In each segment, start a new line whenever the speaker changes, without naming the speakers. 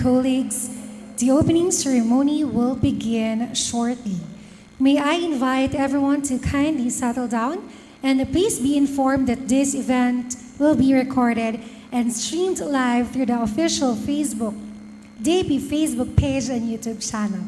colleagues, the opening ceremony will begin shortly. May I invite everyone to kindly settle down and please be informed that this event will be recorded and streamed live through the official DAP Facebook page and YouTube channel.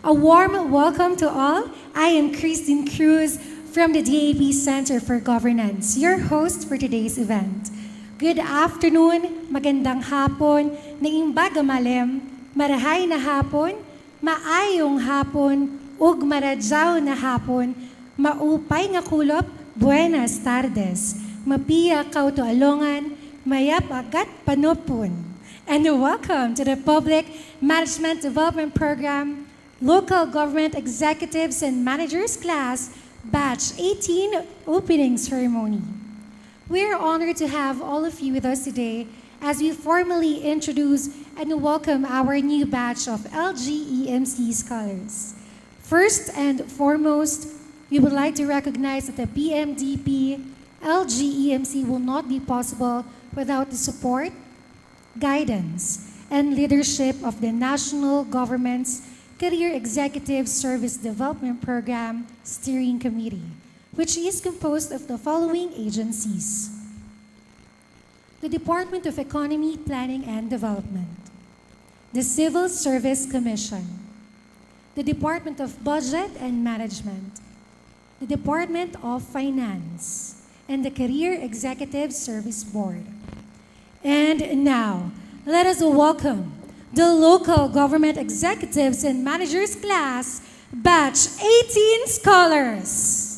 A warm welcome to all. I am Christine Cruz from the DAP Center for Governance, your host for today's event. Good afternoon, magandang hapon, naimbaga malem, marahay na hapon, maayong hapon, ug maradyaw na hapon, maupay nga kulop, buenas tardes, mapiya kauto alongan, mayap agat panupon. And welcome to the Public Management Development Program, Local Government Executives and Managers Class, Batch 18 Opening Ceremony. We are honored to have all of you with us today as we formally introduce and welcome our new batch of LGEMC scholars. First and foremost, we would like to recognize that the PMDP LGEMC will not be possible without the support, guidance, and leadership of the national government's Career Executive Service Development Program Steering Committee, which is composed of the following agencies: the Department of Economy, Planning and Development, the Civil Service Commission, the Department of Budget and Management, the Department of Finance, and the Career Executive Service Board. And now, let us welcome the Local Government Executives and Managers Class, Batch 18 Scholars.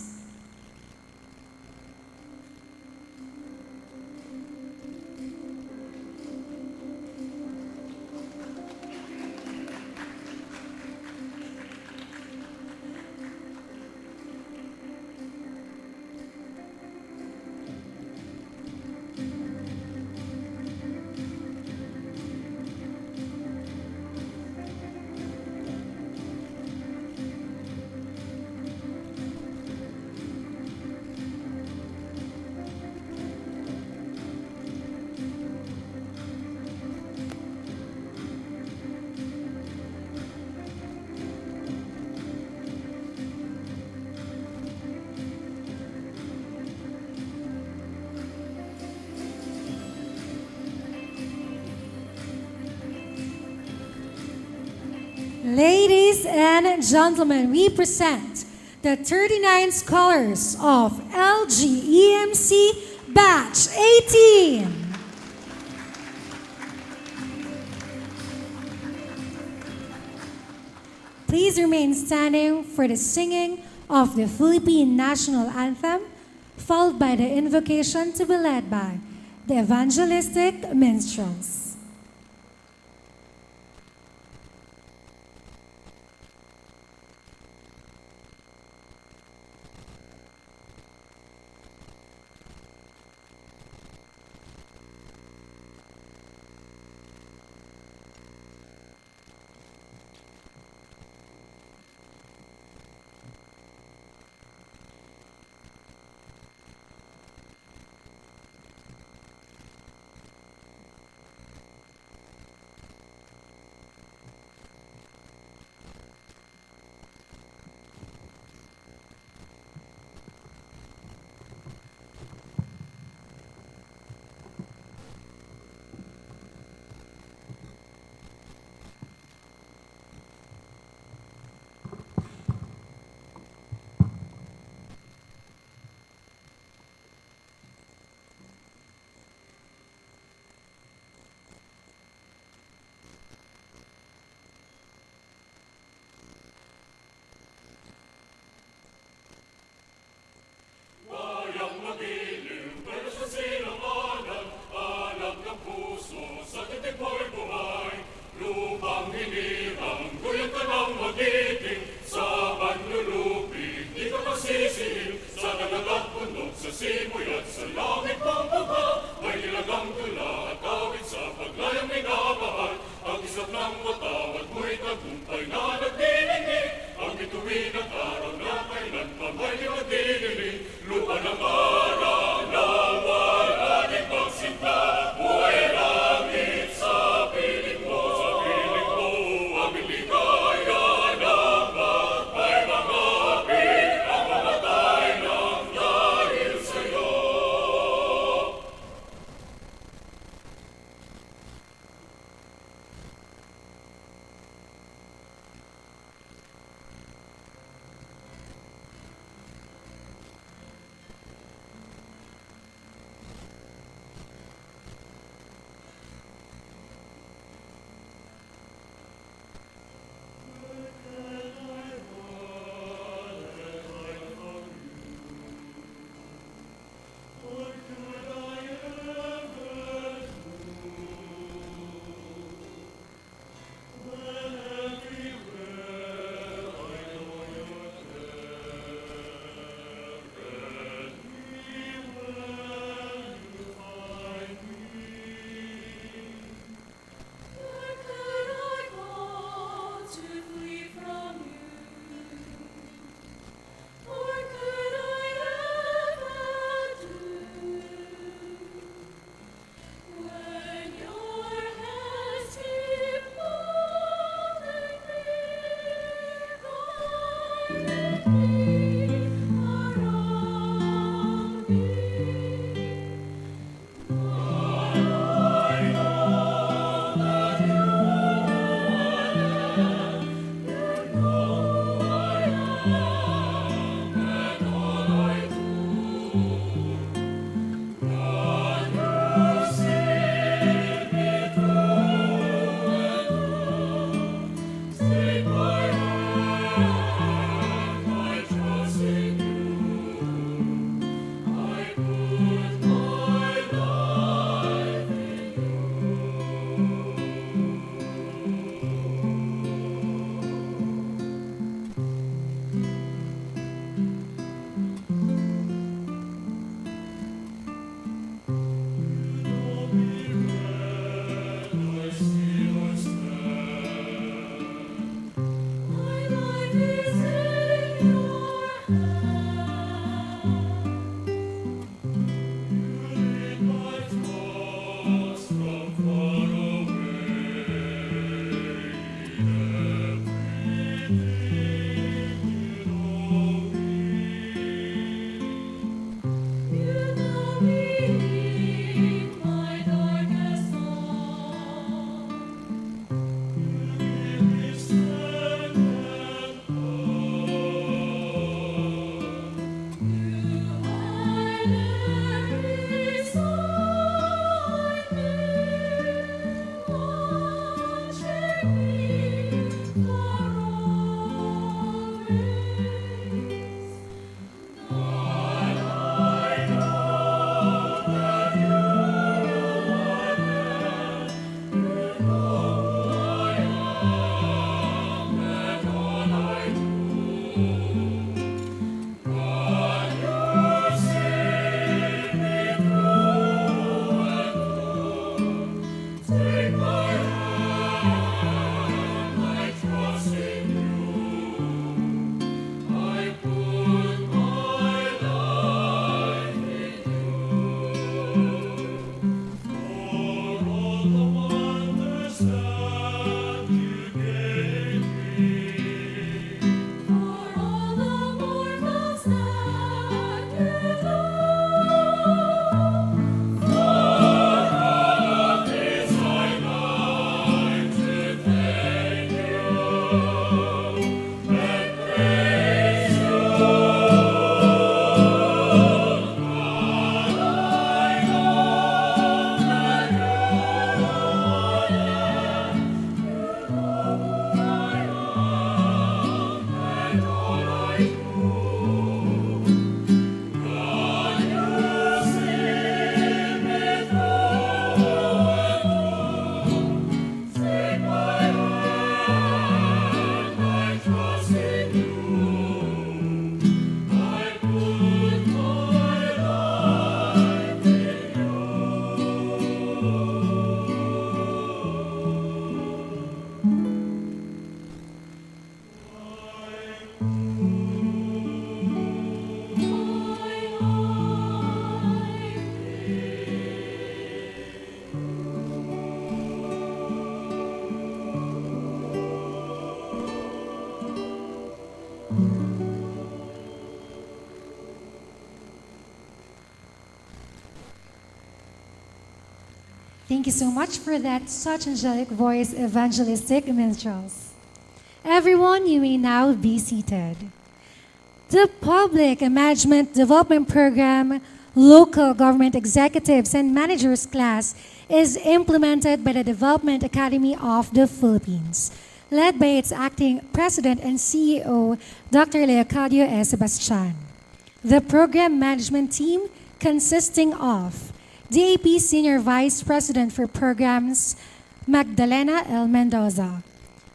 Ladies and gentlemen, we present the 39 scholars of LGEMC Batch 18. Please remain standing for the singing of the Philippine National Anthem, followed by the invocation to be led by the evangelistic minstrels.
Buhay langit sa piling mo.
Thank you so much for that such angelic voice, evangelistic minstrels. Everyone, you may now be seated. The Public Management Development Program Local Government Executives and Managers class is implemented by the Development Academy of the Philippines, led by its acting president and CEO, Dr. Leocadio S. Sebastian. The program management team consisting of DAP Senior Vice President for Programs, Magdalena L. Mendoza,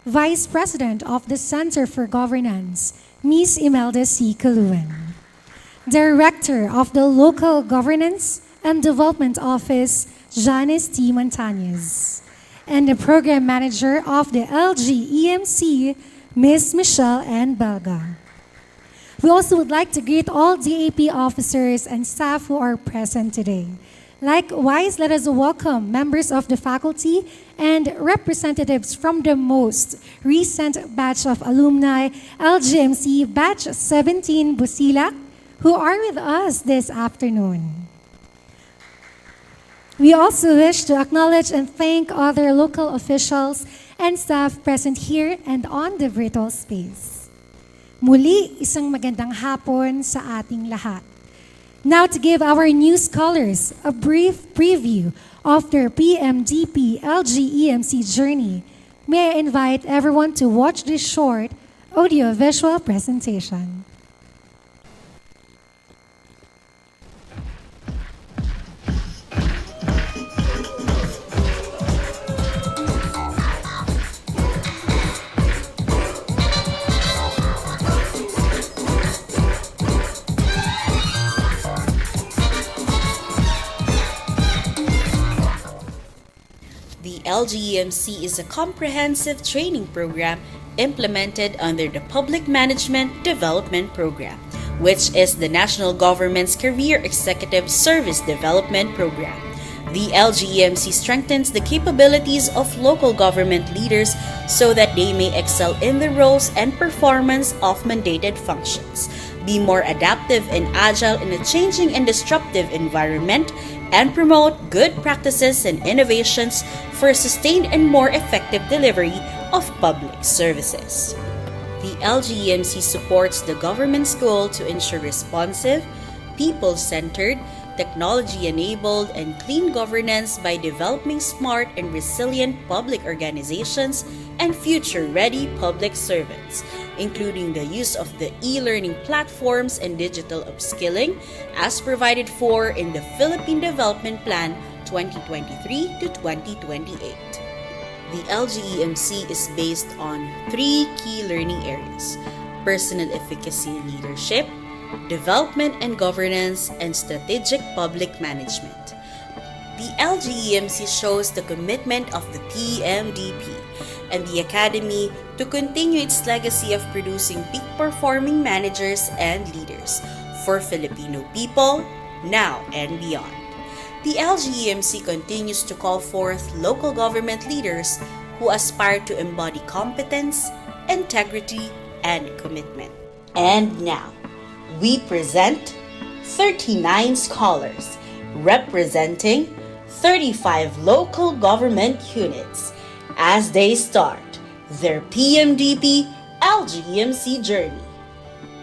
Vice President of the Center for Governance, Ms. Imelda C. Kaluan, Director of the Local Governance and Development Office, Janice T. Montañez, and the Program Manager of the LGEMC, Ms. Michelle N. Belga. We also would like to greet all DAP officers and staff who are present today. Likewise, let us welcome members of the faculty and representatives from the most recent batch of alumni, LGMC Batch 17 Busilak, who are with us this afternoon. We also wish to acknowledge and thank other local officials and staff present here and on the virtual space. Muli, isang magandang hapon sa ating lahat. Now to give our new scholars a brief preview of their PMDP LGEMC journey, may I invite everyone to watch this short audio-visual presentation.
The LGEMC is a comprehensive training program implemented under the Public Management Development Program, which is the national government's Career Executive Service Development Program. The LGEMC strengthens the capabilities of local government leaders so that they may excel in the roles and performance of mandated functions, be more adaptive and agile in a changing and disruptive environment, and promote good practices and innovations for sustained and more effective delivery of public services. The LGEMC supports the government's goal to ensure responsive, people-centered, technology-enabled, and clean governance by developing smart and resilient public organizations and future-ready public servants, including the use of the e-learning platforms and digital upskilling as provided for in the Philippine Development Plan 2023 to 2028. The LGEMC is based on 3 key learning areas: personal efficacy and leadership, development and governance, and strategic public management. The LGEMC shows the commitment of the PMDP and the Academy to continue its legacy of producing peak-performing managers and leaders for Filipino people, now and beyond. The LGEMC continues to call forth local government leaders who aspire to embody competence, integrity, and commitment. And now, we present 39 scholars representing 35 local government units as they start their PMDP LGEMC journey.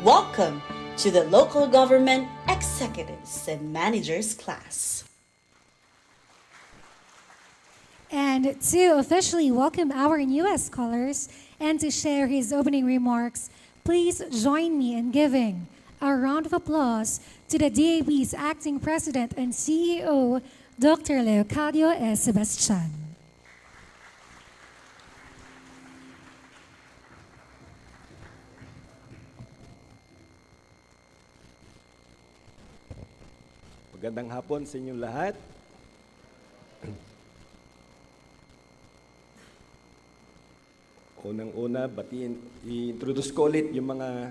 Welcome to the Local Government Executives and Managers class.
And to officially welcome our newest scholars and to share his opening remarks, please join me in giving a round of applause to the DAB's Acting President and CEO, Dr. Leocadio S. Sebastian.
Magandang hapon sa inyong lahat. Unang-una, i-introduce ko ulit yung mga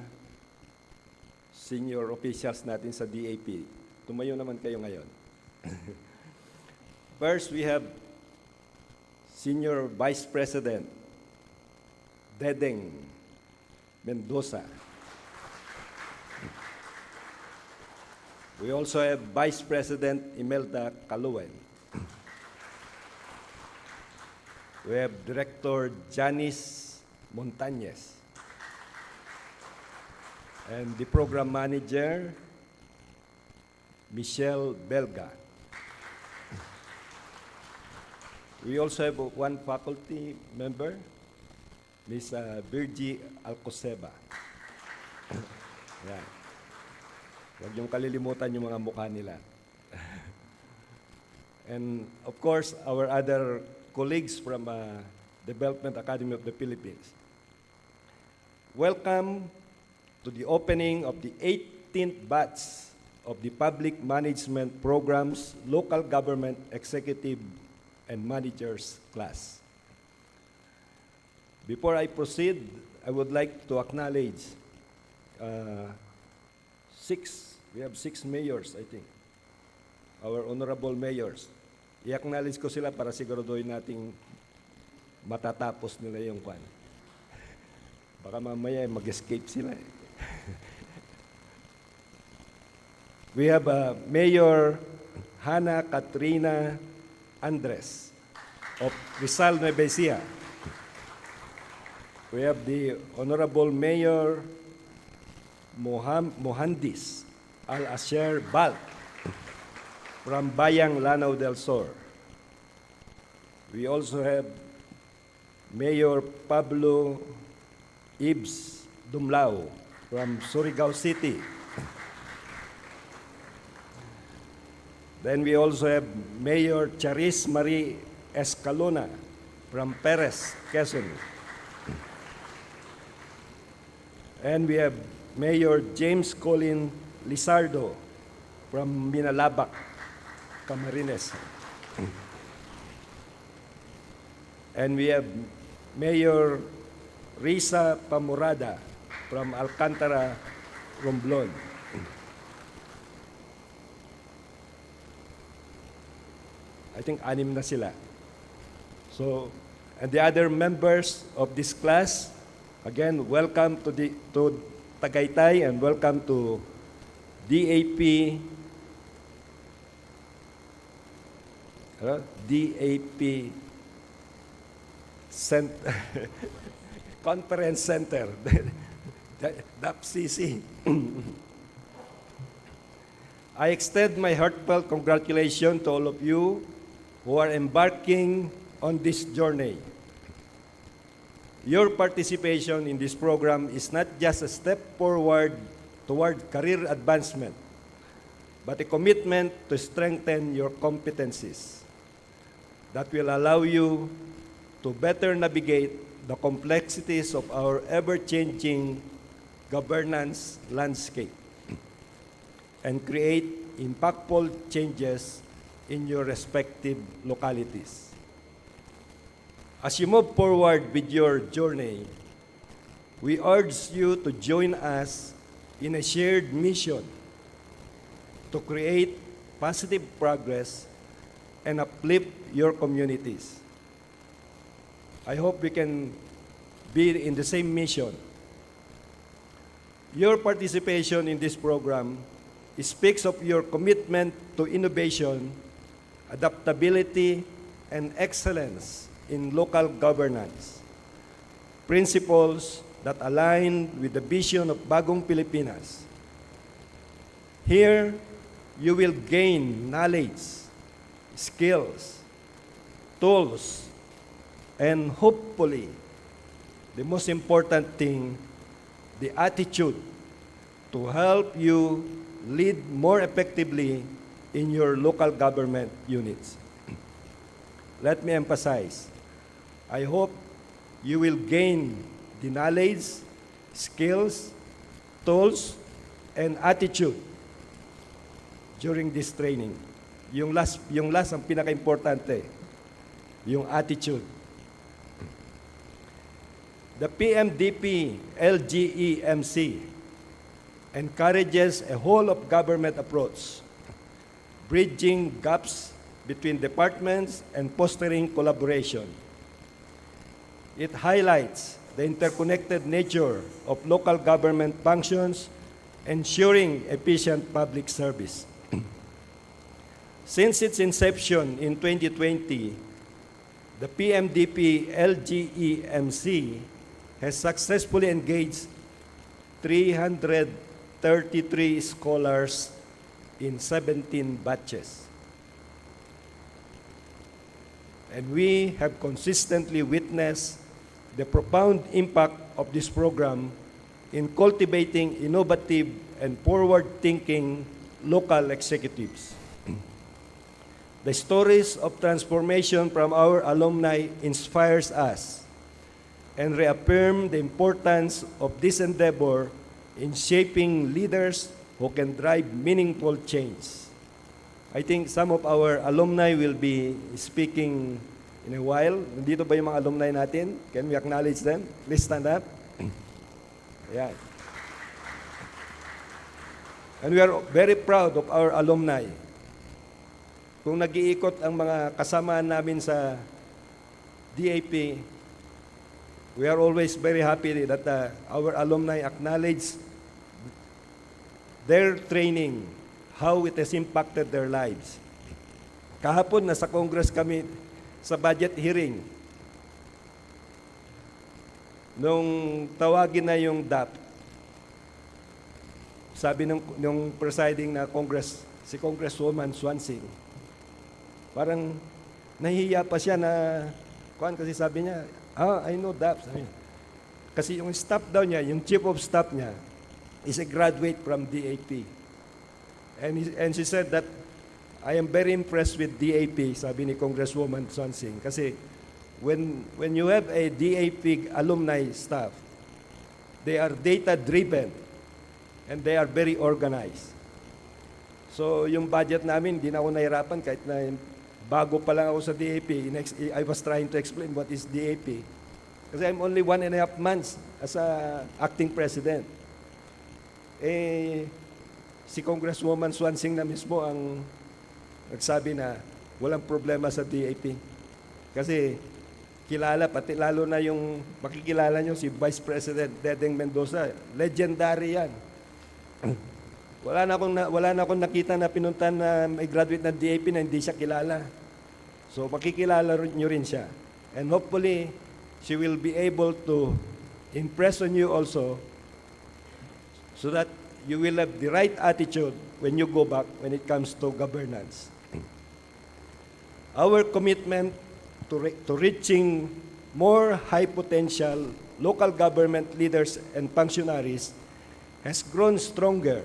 senior officials natin sa DAP. Tumayo naman kayo ngayon. First, we have Senior Vice President Dedeng Mendoza. We also have Vice President Imelda Kaluan. We have Director Janice Montañez. And the Program Manager, Michelle Belga. We also have one faculty member, Ms. Virgie Alcoseba. Yan. Huwag niyong kalilimutan yung mga mukha nila. And of course, our other colleagues from Development Academy of the Philippines. Welcome to the opening of the 18th batch of the Public Management Program's Local Government Executive and Managers class. Before I proceed, I would like to acknowledge we have six mayors, I think. Our honorable mayors. I-acknowledge ko sila para siguraduhin nating matatapos nila yung kwan. Baka mamaya mag-escape sila. We have Mayor Hana Katrina Andres of Rizal, Nueva Ecija. We have the Honorable Mayor Mohandis Al-Asher Bal from Bayang Lanao del Sur. We also have Mayor Pablo Ibs Dumlao from Surigao City. Then we also have Mayor Charis Marie Escalona from Perez, Quezon. And we have Mayor James Colin Lizardo from Minalabak, Camarines. And we have Mayor Risa Pamorada from Alcantara, Romblon. I think 6 na sila. So, and the other members of this class, again, welcome to Tagaytay and welcome to DAP Conference Center, DAPCC. I extend my heartfelt congratulations to all of you who are embarking on this journey. Your participation in this program is not just a step forward toward career advancement, but a commitment to strengthen your competencies that will allow you to better navigate the complexities of our ever-changing governance landscape and create impactful changes in your respective localities. As you move forward with your journey, we urge you to join us in a shared mission to create positive progress and uplift your communities. I hope we can be in the same mission. Your participation in this program speaks of your commitment to innovation, adaptability, and excellence in local governance, principles that align with the vision of Bagong Pilipinas. Here, you will gain knowledge, skills, tools, and hopefully, the most important thing, the attitude to help you lead more effectively in your local government units. Let me emphasize, I hope you will gain the knowledge, skills, tools, and attitude during this training. Yung last ang pinaka-importante, yung attitude. The PMDP LGEMC encourages a whole-of-government approach, bridging gaps between departments and fostering collaboration. It highlights the interconnected nature of local government functions, ensuring efficient public service. Since its inception in 2020, the PMDP LGEMC has successfully engaged 333 scholars in 17 batches. And we have consistently witnessed the profound impact of this program in cultivating innovative and forward-thinking local executives. The stories of transformation from our alumni inspires us and reaffirm the importance of this endeavor in shaping leaders who can drive meaningful change. I think some of our alumni will be speaking in a while. Nandito ba yung mga alumni natin? Can we acknowledge them? Please stand up. Yeah. And we are very proud of our alumni. Kung nag-iikot ang mga kasamaan namin sa DAP, we are always very happy that our alumni acknowledge their training, how it has impacted their lives. Kahapon, nasa Congress kami sa budget hearing. Nung tawagin na yung DAP, sabi nung presiding na si Congresswoman Swansing, parang nahihiya pa siya na, kasi sabi niya, I know DAP. Sabi niya. Kasi yung staff daw niya, yung chief of staff niya, is a graduate from DAP. And she said that, I am very impressed with DAP, sabi ni Congresswoman Swansing. Kasi when you have a DAP alumni staff, they are data-driven and they are very organized. So yung budget namin, hindi na ako nahirapan kahit na bago pa lang ako sa DAP. I was trying to explain what is DAP. Kasi I'm only 1.5 months as a acting president. Si Congresswoman Swansing na mismo ang nagsabi na walang problema sa DAP. Kasi kilala, pati lalo na yung makikilala nyo si Vice President Dedeng Mendoza. Legendary yan. Wala na akong nakita na pinuntan na may graduate ng DAP na hindi siya kilala. So makikilala nyo rin siya. And hopefully, she will be able to impress on you also so that you will have the right attitude when you go back when it comes to governance. Our commitment to reaching more high-potential local government leaders and functionaries has grown stronger,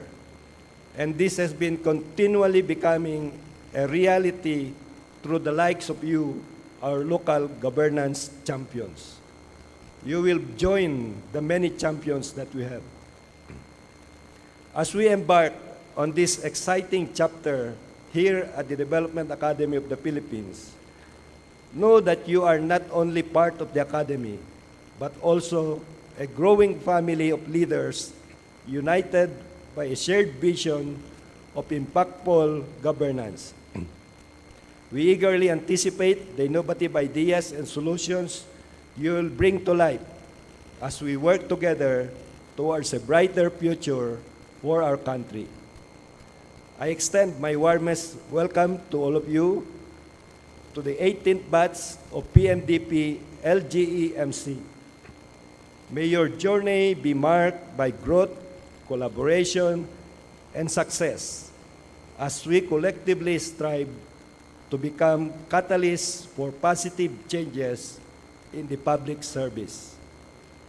and this has been continually becoming a reality through the likes of you, our local governance champions. You will join the many champions that we have. As we embark on this exciting chapter here at the Development Academy of the Philippines, know that you are not only part of the Academy, but also a growing family of leaders united by a shared vision of impactful governance. We eagerly anticipate the innovative ideas and solutions you will bring to light as we work together towards a brighter future for our country. I extend my warmest welcome to all of you to the 18th batch of PMDP LGEMC. May your journey be marked by growth, collaboration, and success as we collectively strive to become catalysts for positive changes in the public service.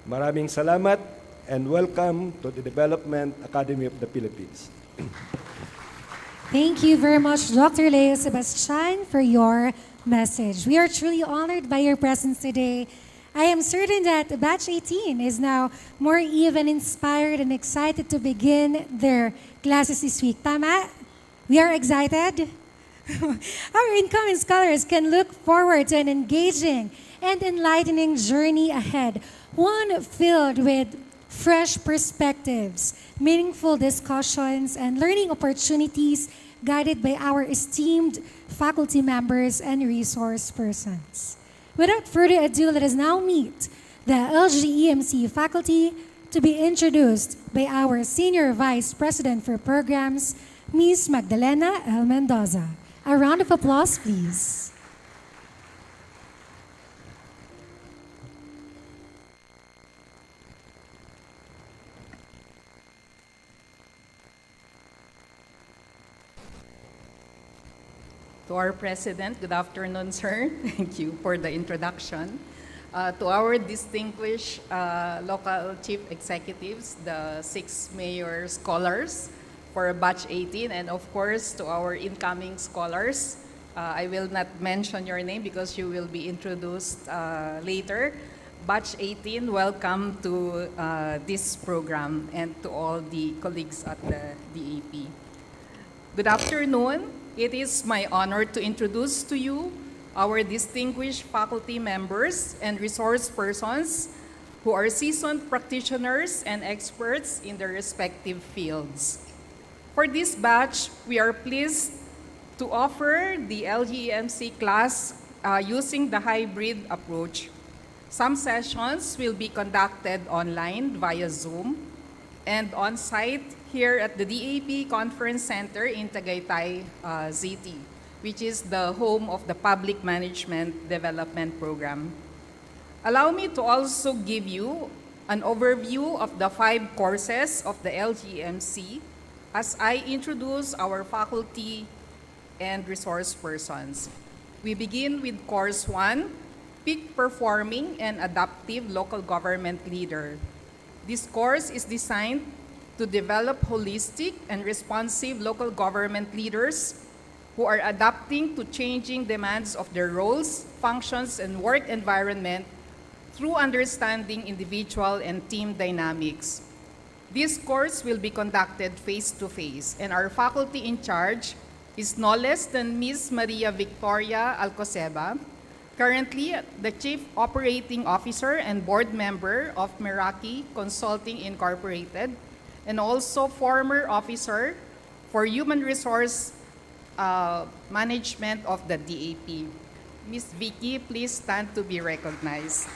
Maraming salamat and welcome to the Development Academy of the Philippines.
Thank you very much, Dr. Leo Sebastian, for your message. We are truly honored by your presence today. I am certain that Batch 18 is now more even inspired and excited to begin their classes this week. Tama? We are excited? Our incoming scholars can look forward to an engaging and enlightening journey ahead, one filled with fresh perspectives, meaningful discussions, and learning opportunities guided by our esteemed faculty members and resource persons. Without further ado, let us now meet the LGEMC faculty to be introduced by our Senior Vice President for Programs, Ms. Magdalena L. Mendoza. A round of applause, please.
To our President, good afternoon, sir. Thank you for the introduction. To our distinguished local chief executives, the 6 mayor scholars for Batch 18, and of course to our incoming scholars. I will not mention your name because you will be introduced later. Batch 18, welcome to this program and to all the colleagues at the DAP. Good afternoon. It is my honor to introduce to you our distinguished faculty members and resource persons who are seasoned practitioners and experts in their respective fields. For this batch, we are pleased to offer the LGEMC class using the hybrid approach. Some sessions will be conducted online via Zoom and on-site here at the DAP Conference Center in Tagaytay, ZT, which is the home of the Public Management Development Program. Allow me to also give you an overview of the 5 courses of the LGEMC as I introduce our faculty and resource persons. We begin with Course 1, Peak Performing and Adaptive Local Government Leader. This course is designed to develop holistic and responsive local government leaders who are adapting to changing demands of their roles, functions, and work environment through understanding individual and team dynamics. This course will be conducted face-to-face, and our faculty in charge is no less than Ms. Maria Victoria Alcoseba, currently the Chief Operating Officer and Board Member of Meraki Consulting Incorporated, and also former officer for human resource management of the DAP. Ms. Vicky, please stand to be recognized.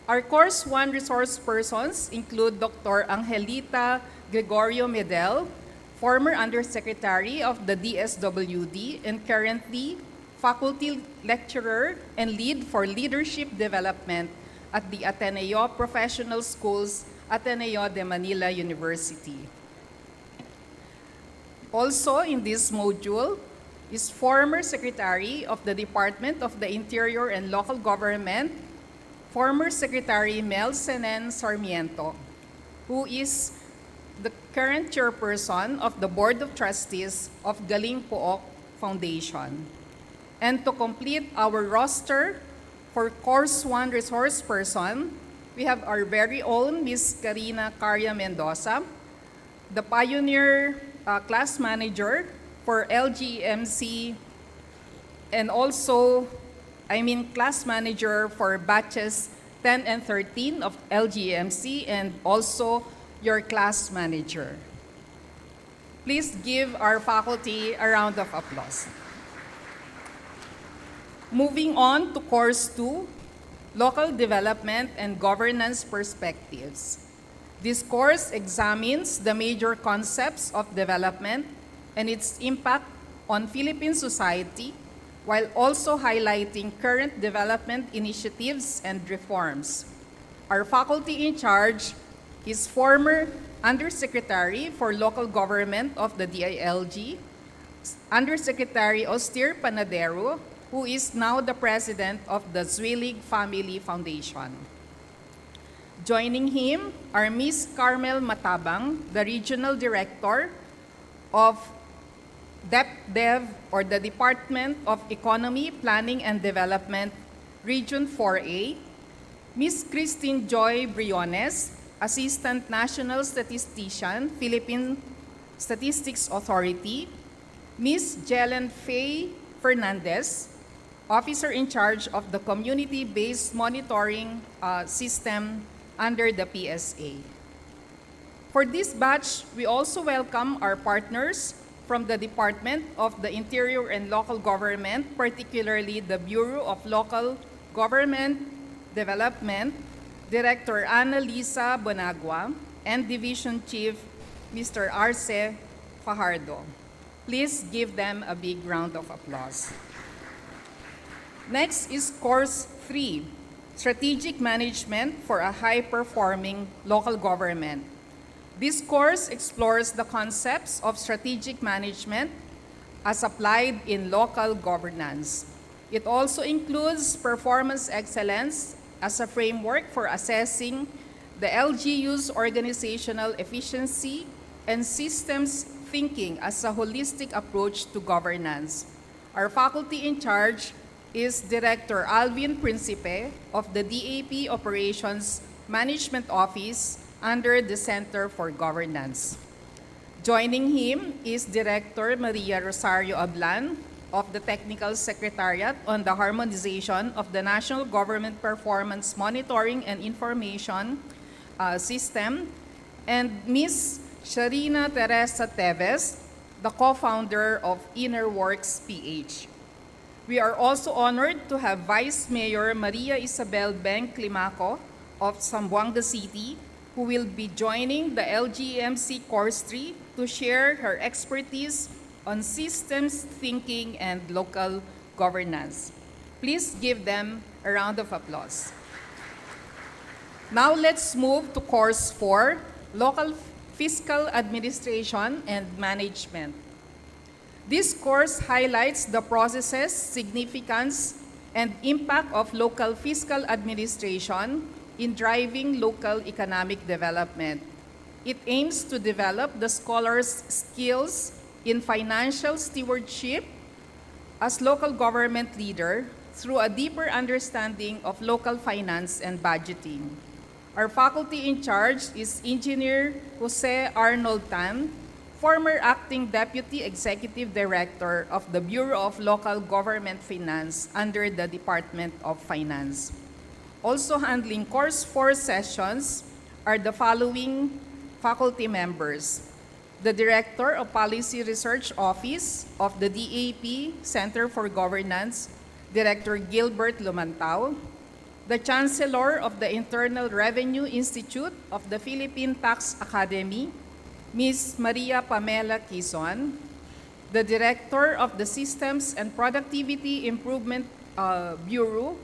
Our Course 1 resource persons include Dr. Angelita Gregorio Medel, former Undersecretary of the DSWD and currently faculty lecturer and lead for leadership development at the Ateneo Professional Schools, Ateneo de Manila University. Also in this module is former Secretary of the Department of the Interior and Local Government, former Secretary Mel Senen Sarmiento, who is the current chairperson of the Board of Trustees of Galing Pook Foundation. And to complete our roster for Course 1 resource person, we have our very own Ms. Karina Carya Mendoza, the pioneer class manager for LGEMC, and also, class manager for batches 10 and 13 of LGEMC, and also your class manager. Please give our faculty a round of applause. Moving on to Course 2, Local Development and Governance Perspectives. This course examines the major concepts of development and its impact on Philippine society, while also highlighting current development initiatives and reforms. Our faculty in charge is former Undersecretary for Local Government of the DILG, Undersecretary Austir Panadero, who is now the president of the Zwilig Family Foundation. Joining him are Ms. Carmel Matabang, the Regional Director of DepDev, or the Department of Economy, Planning and Development, Region 4A, Ms. Christine Joy Briones, Assistant National Statistician, Philippine Statistics Authority, Ms. Jelen Faye Fernandez, Officer in charge of the Community-Based Monitoring System under the PSA. For this batch, we also welcome our partners from the Department of the Interior and Local Government, particularly the Bureau of Local Government Development, Director Ana Lisa Bonagua, and Division Chief Mr. Arce Fajardo. Please give them a big round of applause. Next is Course 3, Strategic Management for a High-Performing Local Government. This course explores the concepts of strategic management as applied in local governance. It also includes performance excellence as a framework for assessing the LGU's organizational efficiency and systems thinking as a holistic approach to governance. Our faculty in charge is Director Alvin Principe of the DAP Operations Management Office under the Center for Governance. Joining him is Director Maria Rosario Ablan of the Technical Secretariat on the Harmonization of the National Government Performance Monitoring and Information System, and Ms. Sharina Teresa Teves, the co-founder of InnerWorks PH. We are also honored to have Vice Mayor Maria Isabel Beng Climaco of Zamboanga City, who will be joining the LGEMC Course 3 to share her expertise on systems thinking and local governance. Please give them a round of applause. Now let's move to Course 4, Local Fiscal Administration and Management. This course highlights the processes, significance, and impact of local fiscal administration in driving local economic development. It aims to develop the scholars' skills in financial stewardship as local government leader through a deeper understanding of local finance and budgeting. Our faculty in charge is Engineer Jose Arnold Tan, former Acting Deputy Executive Director of the Bureau of Local Government Finance under the Department of Finance. Also handling Course 4 sessions are the following faculty members: the Director of Policy Research Office of the DAP Center for Governance, Director Gilbert Lumantao, the Chancellor of the Internal Revenue Institute of the Philippine Tax Academy, Ms. Maria Pamela Quizon, the Director of the Systems and Productivity Improvement Bureau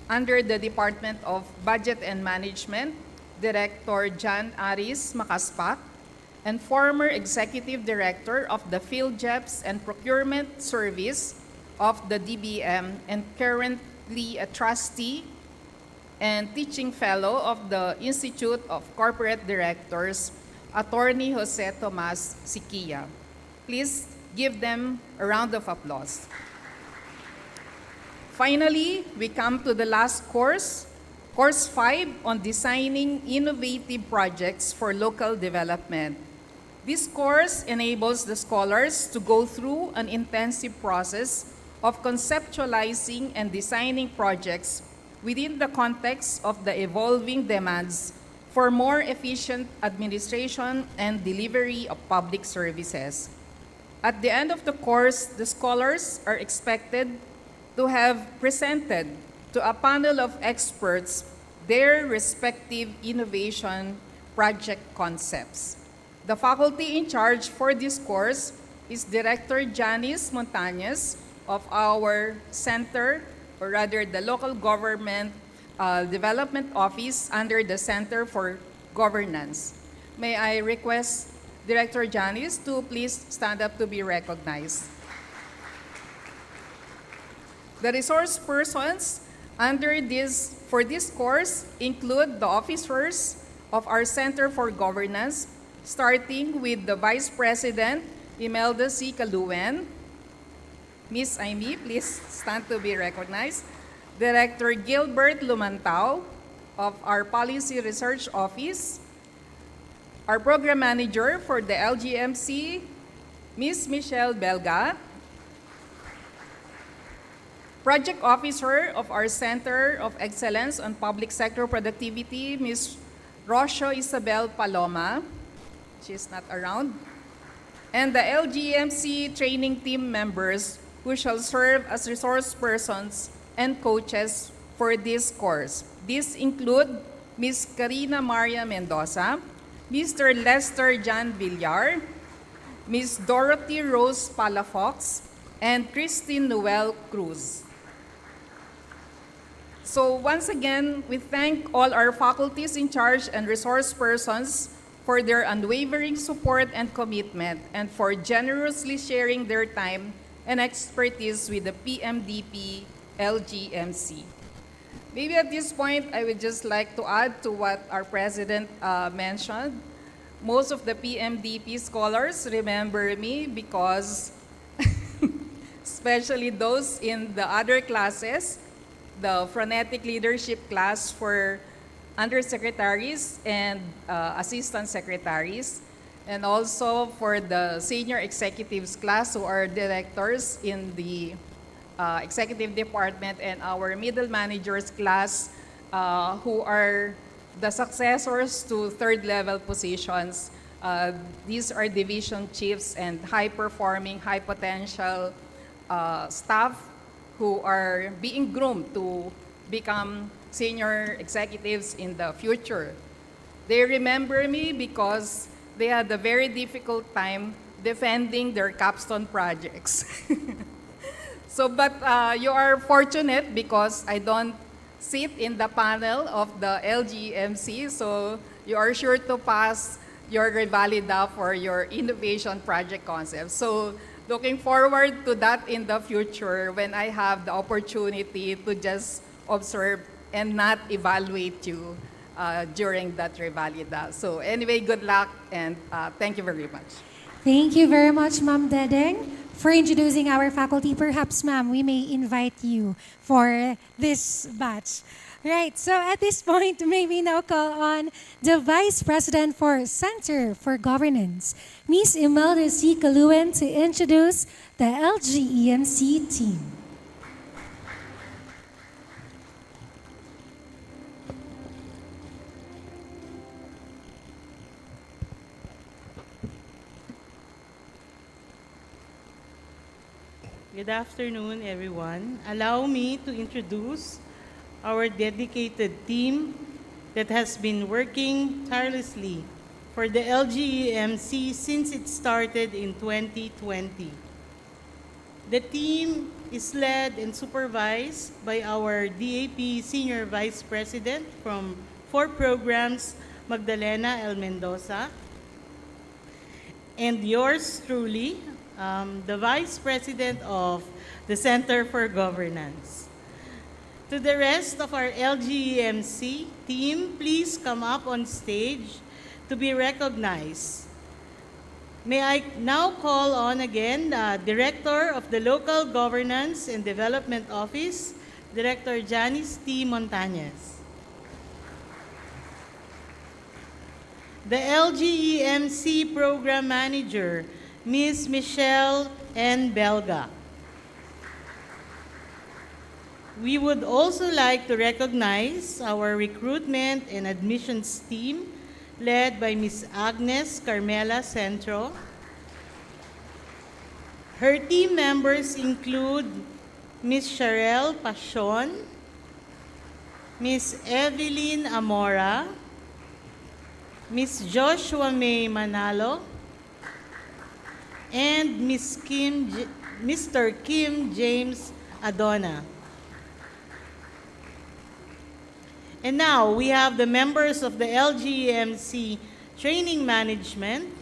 under the Department of Budget and Management, Director John Aris Makaspak, and former Executive Director of the PhilJEPS and Procurement Service of the DBM and currently a trustee and teaching fellow of the Institute of Corporate Directors, Attorney Jose Tomas Siquia. Please give them a round of applause. Finally, we come to the last course, Course 5 on Designing Innovative Projects for Local Development. This course enables the scholars to go through an intensive process of conceptualizing and designing projects within the context of the evolving demands for more efficient administration and delivery of public services. At the end of the course, the scholars are expected to have presented to a panel of experts their respective innovation project concepts. The faculty in charge for this course is Director Janice Montañez of our center, or rather the Local Government Development Office under the Center for Governance. May I request Director Janice to please stand up to be recognized. The resource persons for this course include the officers of our Center for Governance, starting with the Vice President, Imelda C. Caluen. Ms. Aimee, please stand to be recognized. Director Gilbert Lumantao of our Policy Research Office. Our Program Manager for the LGEMC, Ms. Michelle Belga. Project Officer of our Center of Excellence on Public Sector Productivity, Ms. Rocio Isabel Paloma. She's not around. And the LGEMC training team members who shall serve as resource persons and coaches for this course. These include Ms. Karina Maria Mendoza, Mr. Lester John Villar, Ms. Dorothy Rose Palafox, and Christine Noel Cruz. So once again, we thank all our faculties in charge and resource persons for their unwavering support and commitment, and for generously sharing their time and expertise with the PMDP LGMC. Maybe at this point, I would just like to add to what our president mentioned. Most of the PMDP scholars remember me because, especially those in the other classes, the phonetic leadership class for undersecretaries and assistant secretaries, and also for the senior executives class who are directors in the executive department, and our middle managers class who are the successors to third level positions. These are division chiefs and high-performing, high-potential staff who are being groomed to become senior executives in the future. They remember me because they had a very difficult time defending their capstone projects. But you are fortunate because I don't sit in the panel of the LGEMC, so you are sure to pass your revalida for your innovation project concept. So looking forward to that in the future when I have the opportunity to just observe and not evaluate you during that revalida. So anyway, good luck and thank you very much.
Thank you very much, Ma'am Dedeng, for introducing our faculty. Perhaps, ma'am, we may invite you for this batch. Right, so at this point, may we now call on the Vice President for Center for Governance, Ms. Imelda C. Caluen, to introduce the LGEMC team.
Good afternoon, everyone. Allow me to introduce our dedicated team that has been working tirelessly for the LGEMC since it started in 2020. The team is led and supervised by our DAP Senior Vice President from 4 programs, Magdalena L. Mendoza, and yours truly, the Vice President of the Center for Governance. To the rest of our LGEMC team, please come up on stage to be recognized. May I now call on again the Director of the Local Governance and Development Office, Director Janice T. Montañez. The LGEMC Program Manager, Ms. Michelle N. Belga. We would also like to recognize our recruitment and admissions team led by Ms. Agnes Carmela Centro. Her team members include Ms. Sharelle Pasion, Ms. Evelyn Amora, Ms. Joshua May Manalo, and Mr. Kim James Adona. And now we have the members of the LGEMC Training Management.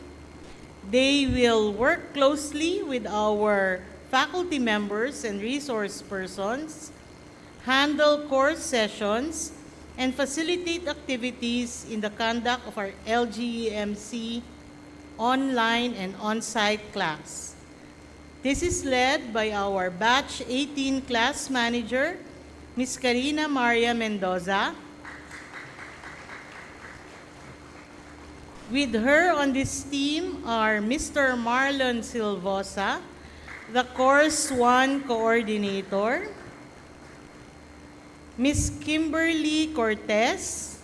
They will work closely with our faculty members and resource persons, handle course sessions, and facilitate activities in the conduct of our LGEMC online and on-site class. This is led by our Batch 18 class manager, Ms. Karina Maria Mendoza. With her on this team are Mr. Marlon Silvosa, the Course 1 Coordinator, Ms. Kimberly Cortez,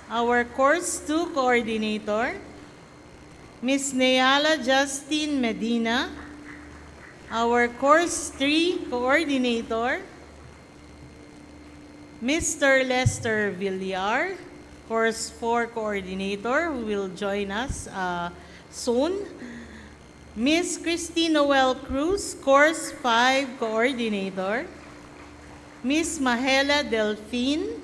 our Course 2 Coordinator, Ms. Neala Justine Medina, our Course 3 Coordinator, Mr. Lester Villar, Course 4 Coordinator, who will join us soon, Ms. Christine Noel Cruz, Course 5 Coordinator, Ms. Mahela Delphine,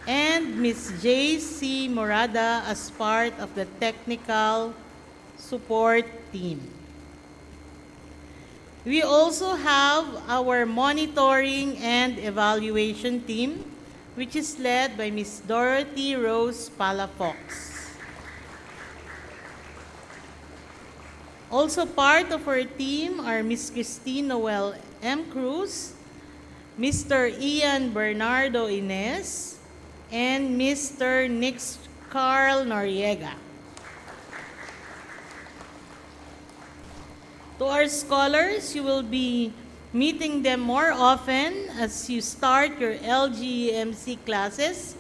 and Ms. J.C. Morada as part of the technical support team. We also have our monitoring and evaluation team, which is led by Ms. Dorothy Rose Palafox. Also part of our team are Ms. Christine Noel M. Cruz, Mr. Ian Bernardo Ines, and Mr. Nix Carl Noriega. To our scholars, you will be meeting them more often as you start your LGEMC classes,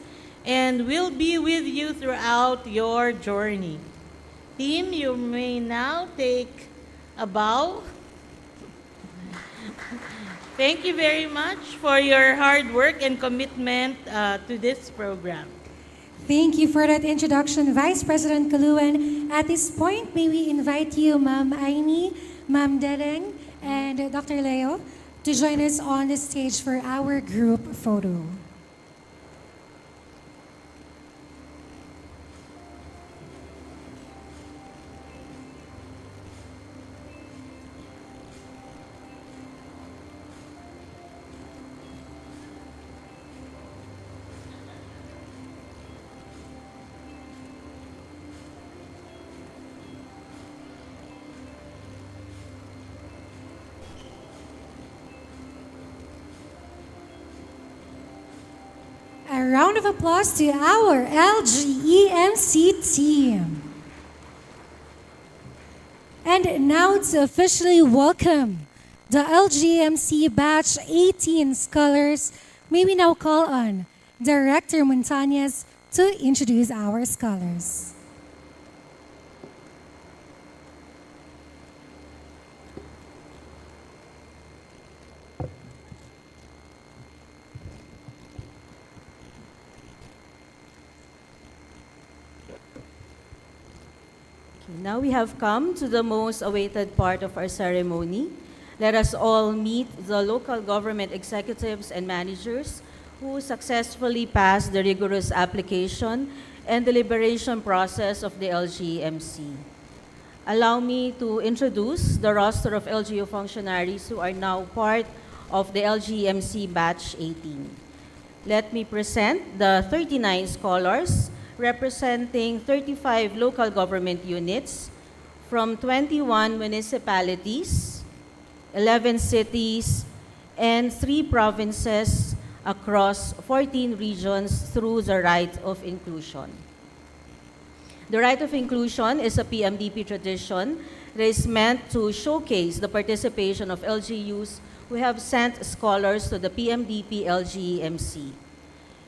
and we'll be with you throughout your journey. Team, you may now take a bow. Thank you very much for your hard work and commitment to this program.
Thank you for that introduction, Vice President Kaluen. At this point, may we invite you, Ma'am Aini, Ma'am Dereng, and Dr. Leo to join us on the stage for our group photo. A round of applause to our LGEMC team. And now to officially welcome the LGEMC Batch 18 scholars, may we now call on Director Montañez to introduce our scholars.
Now we have come to the most awaited part of our ceremony. Let us all meet the local government executives and managers who successfully passed the rigorous application and deliberation process of the LGEMC. Allow me to introduce the roster of LGU functionaries who are now part of the LGEMC Batch 18. Let me present the 39 scholars representing 35 local government units from 21 municipalities, 11 cities, and 3 provinces across 14 regions through the right of inclusion. The right of inclusion is a PMDP tradition that is meant to showcase the participation of LGUs who have sent scholars to the PMDP LGEMC.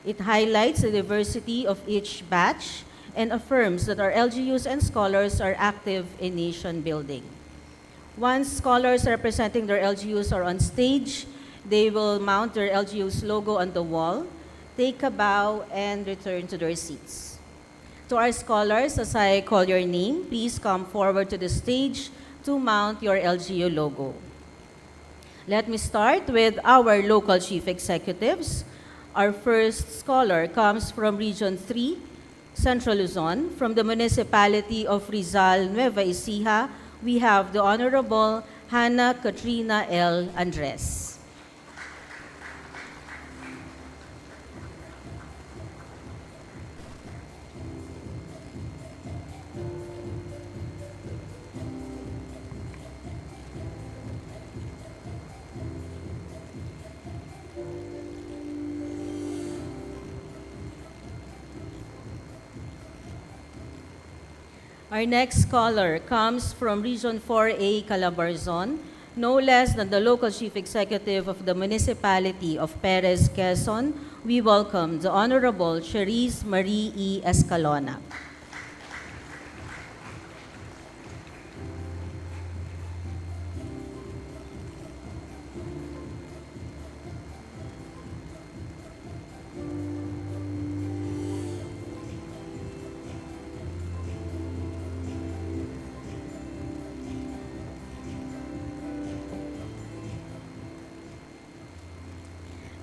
It highlights the diversity of each batch and affirms that our LGUs and scholars are active in nation building. Once scholars representing their LGUs are on stage, they will mount their LGU's logo on the wall, take a bow, and return to their seats. To our scholars, as I call your name, please come forward to the stage to mount your LGU logo. Let me start with our local chief executives. Our first scholar comes from Region 3, Central Luzon. From the municipality of Rizal, Nueva Ecija, we have the Honorable Hannah Katrina L. Andres. Our next scholar comes from Region 4A, Calabarzon, no less than the local chief executive of the municipality of Perez, Quezon. We welcome the Honorable Cherise Marie E. Escalona.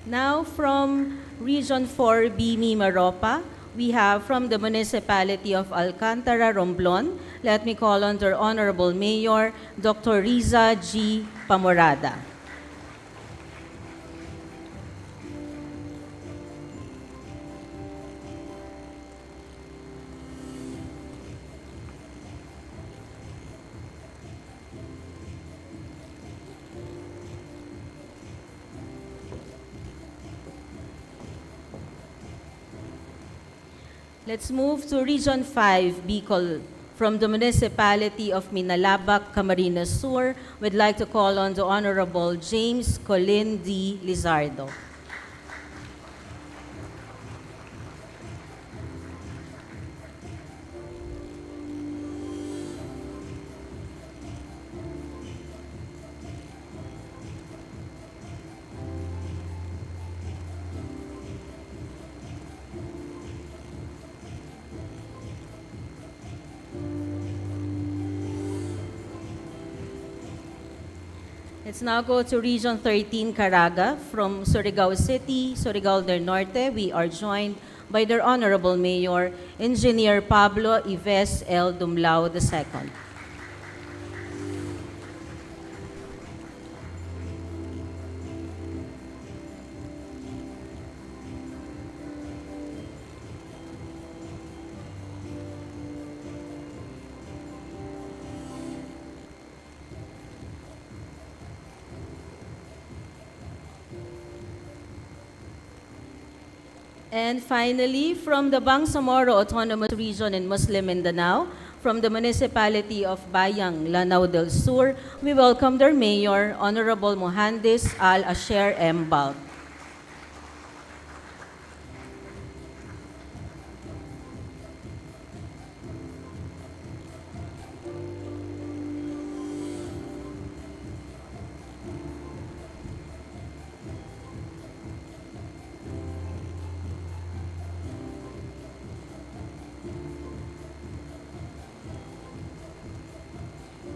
Now from Region 4B Mimaropa, we have from the Municipality of Alcantara, Romblon. Let me call on their Honorable Mayor, Dr. Riza G. Pamorada. Let's move to Region 5, Bicol. From the Municipality of Minalabak, Camarines Sur, we'd like to call on the Honorable James Colin D. Lizardo. Let's now go to Region 13, Caraga. From Surigao City, Surigao del Norte, we are joined by their Honorable Mayor, Engineer Pablo Ives L. Dumlao II. And finally, from the Bangsamoro Autonomous Region in Muslim Mindanao, from the Municipality of Bayang, Lanao del Sur, we welcome their Mayor, Honorable Mohandis Al-Asher M. Balk.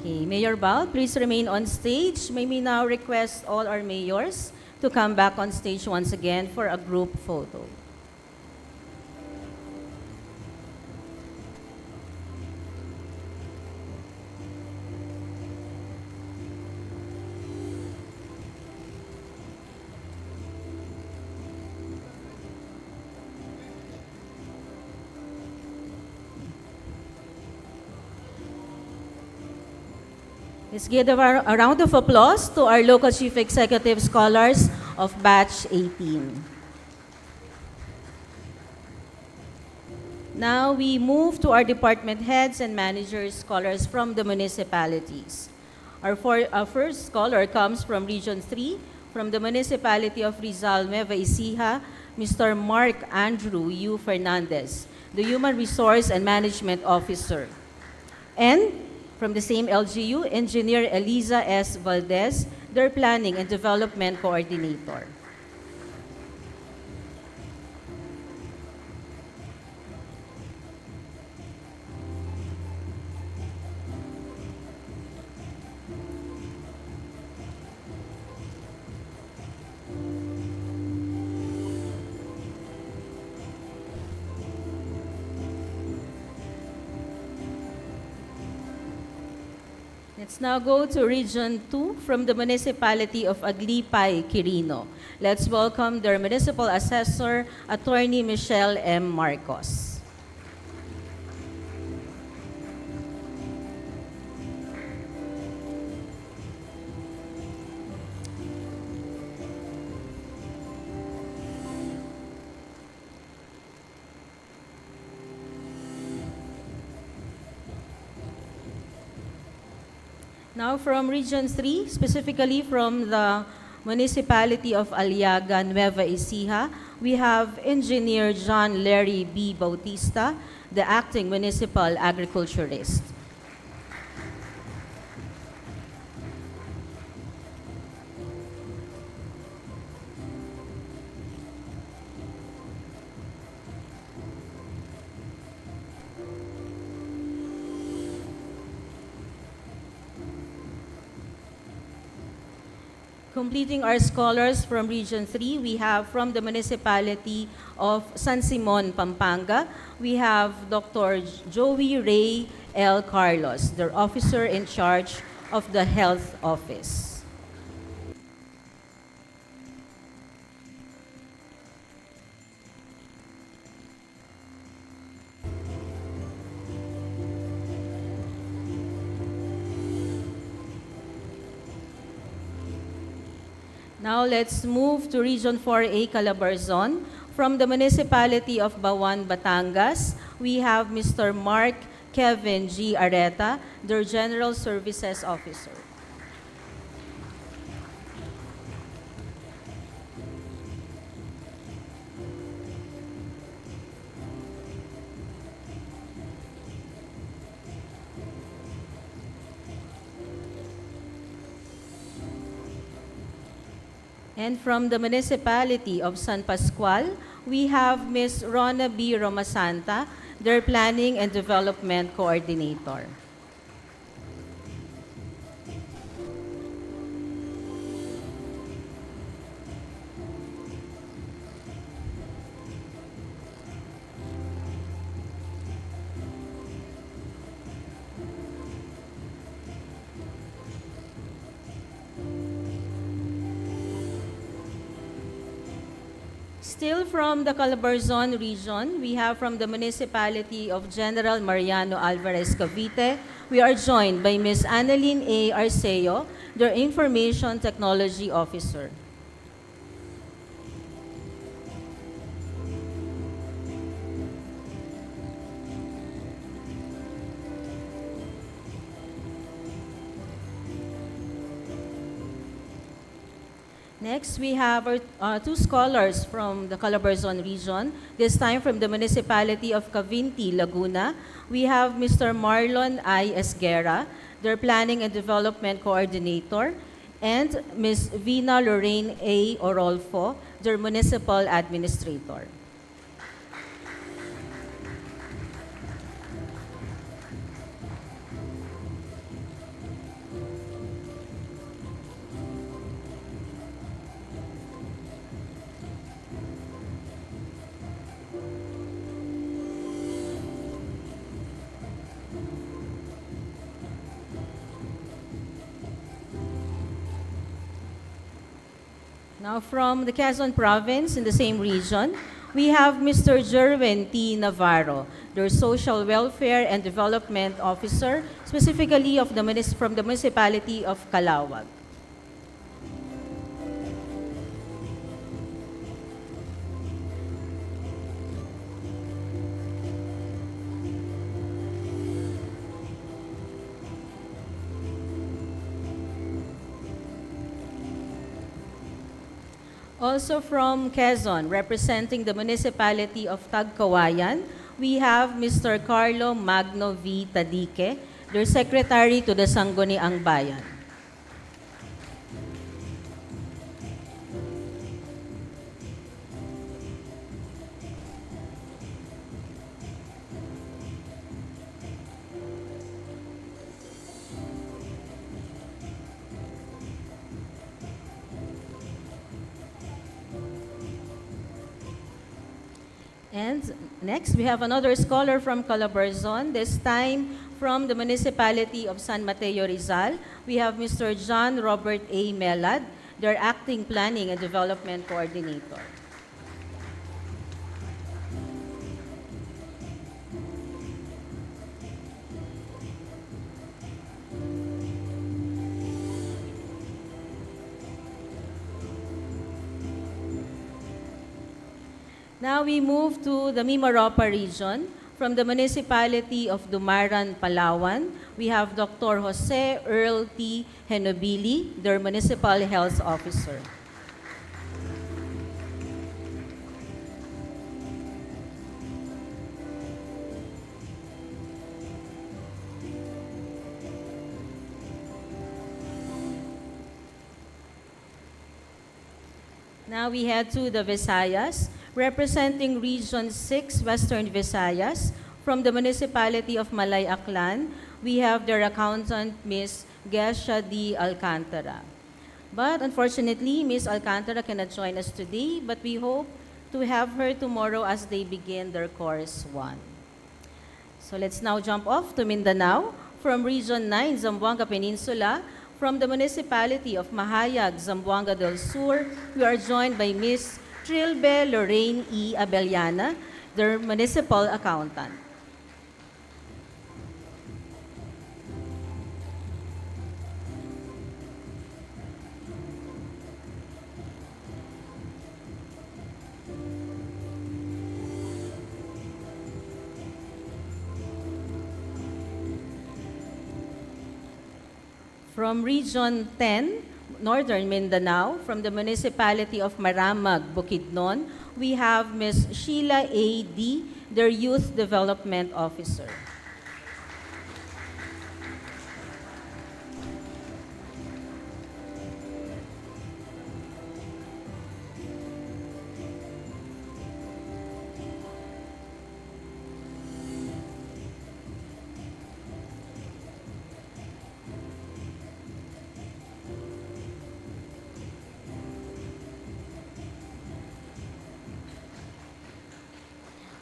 Okay, Mayor Bal, please remain on stage. May we now request all our mayors to come back on stage once again for a group photo. Let's give a round of applause to our local Chief Executive Scholars of Batch 18. Now we move to our department heads and managers, scholars from the municipalities. Our first scholar comes from Region 3, from the Municipality of Rizal, Nueva Ecija, Mr. Mark Andrew U. Fernandez, the Human Resource and Management Officer. And from the same LGU, Engineer Eliza S. Valdez, their Planning and Development Coordinator. Let's now go to Region 2 from the Municipality of Aglipay, Quirino. Let's welcome their Municipal Assessor, Attorney Michelle M. Marcos. Now from Region 3, specifically from the Municipality of Aliaga, Nueva Ecija, we have Engineer John Larry B. Bautista, the Acting Municipal Agriculturist. Completing our scholars from Region 3, we have from the municipality of San Simon, Pampanga, we have Dr. Joey Ray L. Carlos, their officer in charge of the health office. Now let's move to Region 4A, Calabarzon. From the municipality of Bawan, Batangas, we have Mr. Mark Kevin G. Areta, their General Services Officer. And from the municipality of San Pascual, we have Ms. Rona B. Romasanta, their Planning and Development Coordinator. Still from the Calabarzon region, we have from the municipality of General Mariano Alvarez Cavite, we are joined by Ms. Annalyn A. Arceo, their Information Technology Officer. Next, we have our two scholars from the Calabarzon region, this time from the municipality of Cavinti, Laguna. We have Mr. Marlon I. Esguerra, their Planning and Development Coordinator, and Ms. Vina Lorraine A. Orolfo, their Municipal Administrator. Now from the Quezon Province in the same region, we have Mr. Jerwin T. Navarro, their Social Welfare and Development Officer, specifically from the municipality of Calawag. Also from Quezon, representing the municipality of Tagkawayan, we have Mr. Carlo Magno V. Tadique, their Secretary to the Sangguniang Bayan. And next, we have another scholar from Calabarzon, this time from the municipality of San Mateo, Rizal. We have Mr. John Robert A. Melad, their Acting Planning and Development Coordinator. Now we move to the Mimaropa region. From the municipality of Dumaran, Palawan, we have Dr. Jose Earl T. Henobili, their Municipal Health Officer. Now we head to the Visayas. Representing Region 6, Western Visayas, from the municipality of Malay Aklan, we have their accountant, Ms. Gesha D. Alcantara. But unfortunately, Ms. Alcantara cannot join us today, but we hope to have her tomorrow as they begin their course 1. So let's now jump off to Mindanao. From Region 9, Zamboanga Peninsula, from the municipality of Mahayag, Zamboanga del Sur, we are joined by Ms. Trilbe Lorraine E. Abellana, their municipal accountant. From Region 10, Northern Mindanao, from the municipality of Maramag, Bukidnon, we have Ms. Sheila A. D., their Youth Development Officer.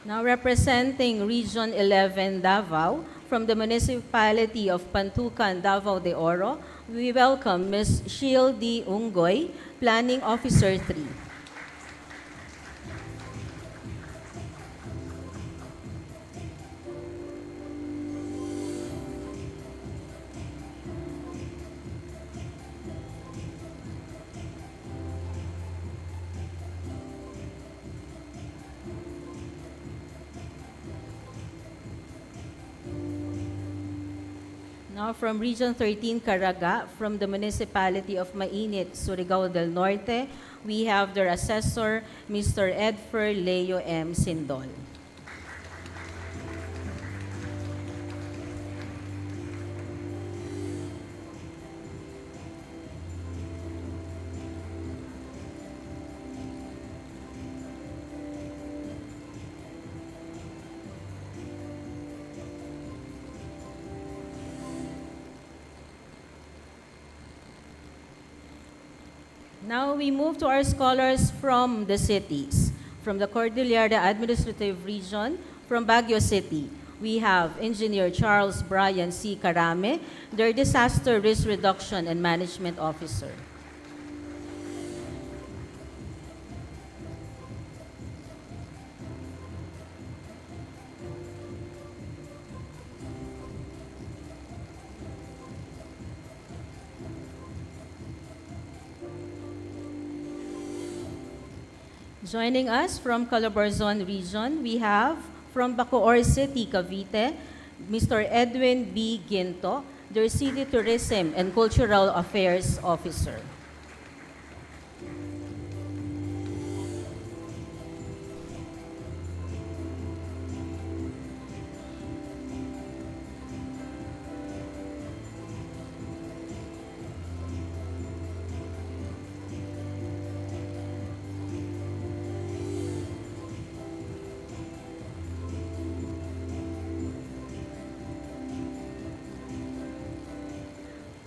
Now representing Region 11 Davao, from the municipality of Pantucan, Davao de Oro, we welcome Ms. Sheil D. Unggoy, Planning Officer 3. Now from Region 13, Caraga, from the municipality of Mainit, Surigao del Norte, we have their assessor, Mr. Edfer Leo M. Sindol. Now we move to our scholars from the cities. From the Cordillera Administrative Region, from Baguio City, we have Engineer Charles Brian C. Carame, their Disaster Risk Reduction and Management Officer. Joining us from Calabarzon Region, we have from Bacoor City, Cavite, Mr. Edwin B. Ginto, their City Tourism and Cultural Affairs Officer.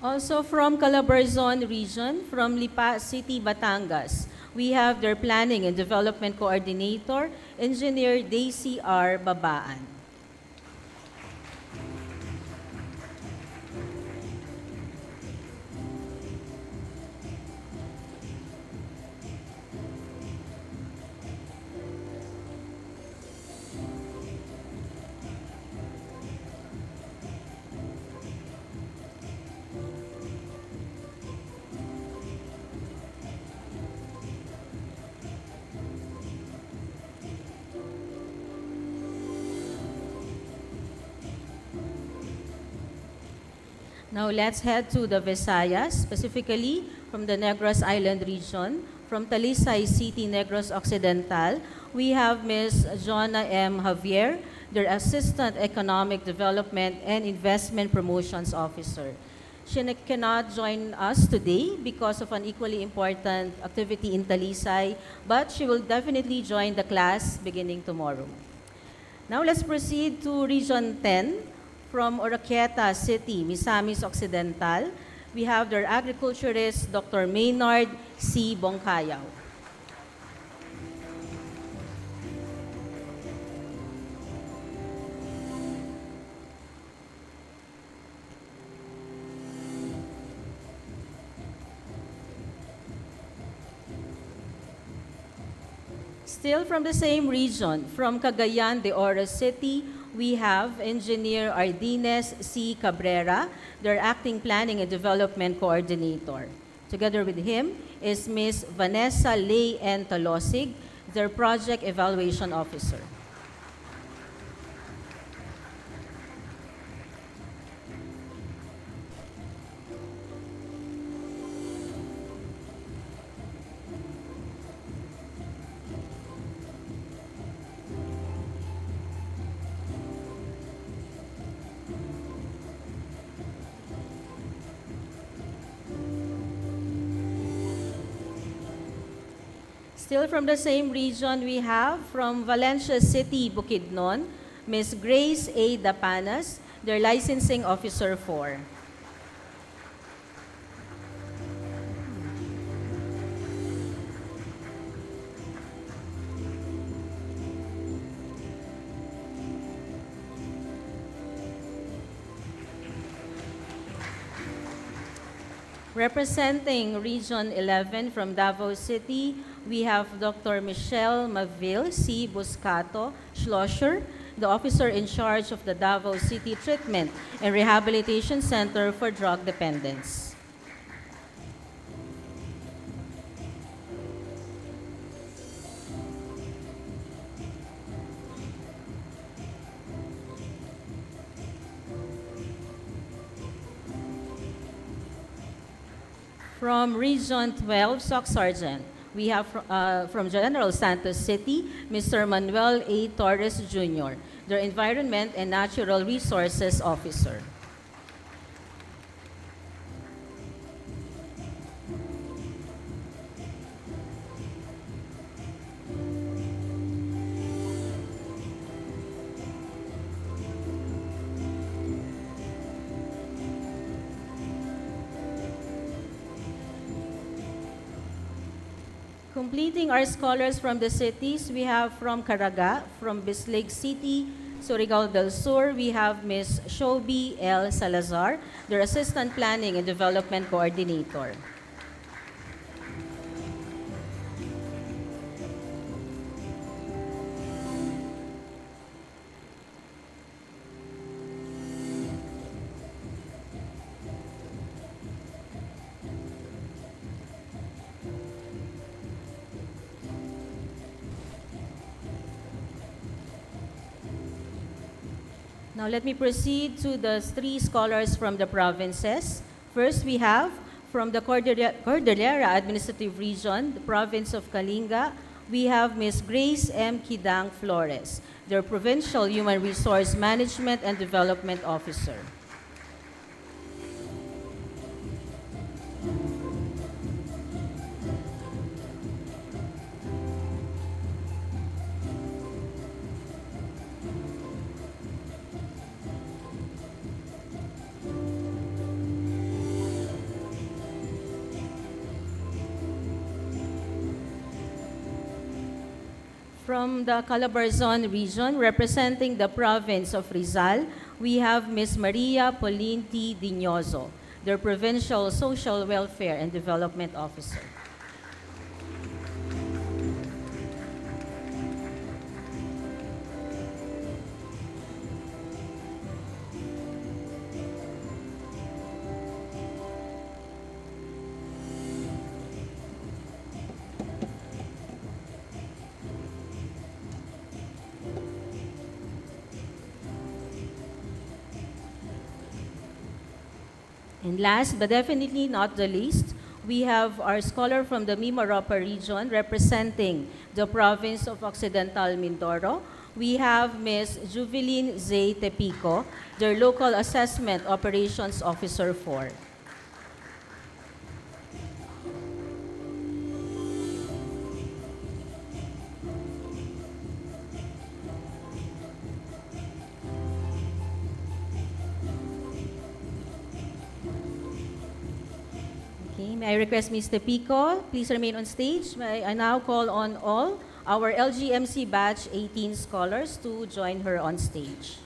Also from Calabarzon Region, from Lipa City, Batangas, we have their Planning and Development Coordinator, Engineer Daisy R. Babaan. Now let's head to the Visayas, specifically from the Negros Island region. From Talisay City, Negros Occidental, we have Ms. Jonna M. Javier, their Assistant Economic Development and Investment Promotions Officer. She cannot join us today because of an equally important activity in Talisay, but she will definitely join the class beginning tomorrow. Now let's proceed to Region 10. From Oroquieta City, Misamis Occidental, we have their agriculturist, Dr. Maynard C. Bongkayaw. Still from the same region, from Cagayan de Oro City, we have Engineer Ardines C. Cabrera, their Acting Planning and Development Coordinator. Together with him is Ms. Vanessa Lay N. Talosig, their Project Evaluation Officer. Still from the same region, we have from Valencia City, Bukidnon, Ms. Grace A. Dapanas, their Licensing Officer 4. Representing Region 11 from Davao City, we have Dr. Michelle Maville C. Buscato Schlosser, the officer in charge of the Davao City Treatment and Rehabilitation Center for Drug Dependence. From Region 12, SOC Sergeant, we have from General Santos City, Mr. Manuel A. Torres Jr., their Environment and Natural Resources Officer. Completing our scholars from the cities, we have from Caraga, from Bislig City, Surigao del Sur, we have Ms. Shobi L. Salazar, their Assistant Planning and Development Coordinator. Now let me proceed to the three scholars from the provinces. First, we have from the Cordillera Administrative Region, the province of Kalinga, we have Ms. Grace M. Kidang Flores, their Provincial Human Resource Management and Development Officer. From the Calabarzon region, representing the province of Rizal, we have Ms. Maria Pauline T. Diñozo, their Provincial Social Welfare and Development Officer. And last but definitely not the least, we have our scholar from the Mimaropa region representing the province of Occidental Mindoro. We have Ms. Juveline Zay Tepico, their Local Assessment Operations Officer 4. may I request Mr. Pico, please remain on stage. May I now call on all our LGMC Batch 18 scholars to join her on stage.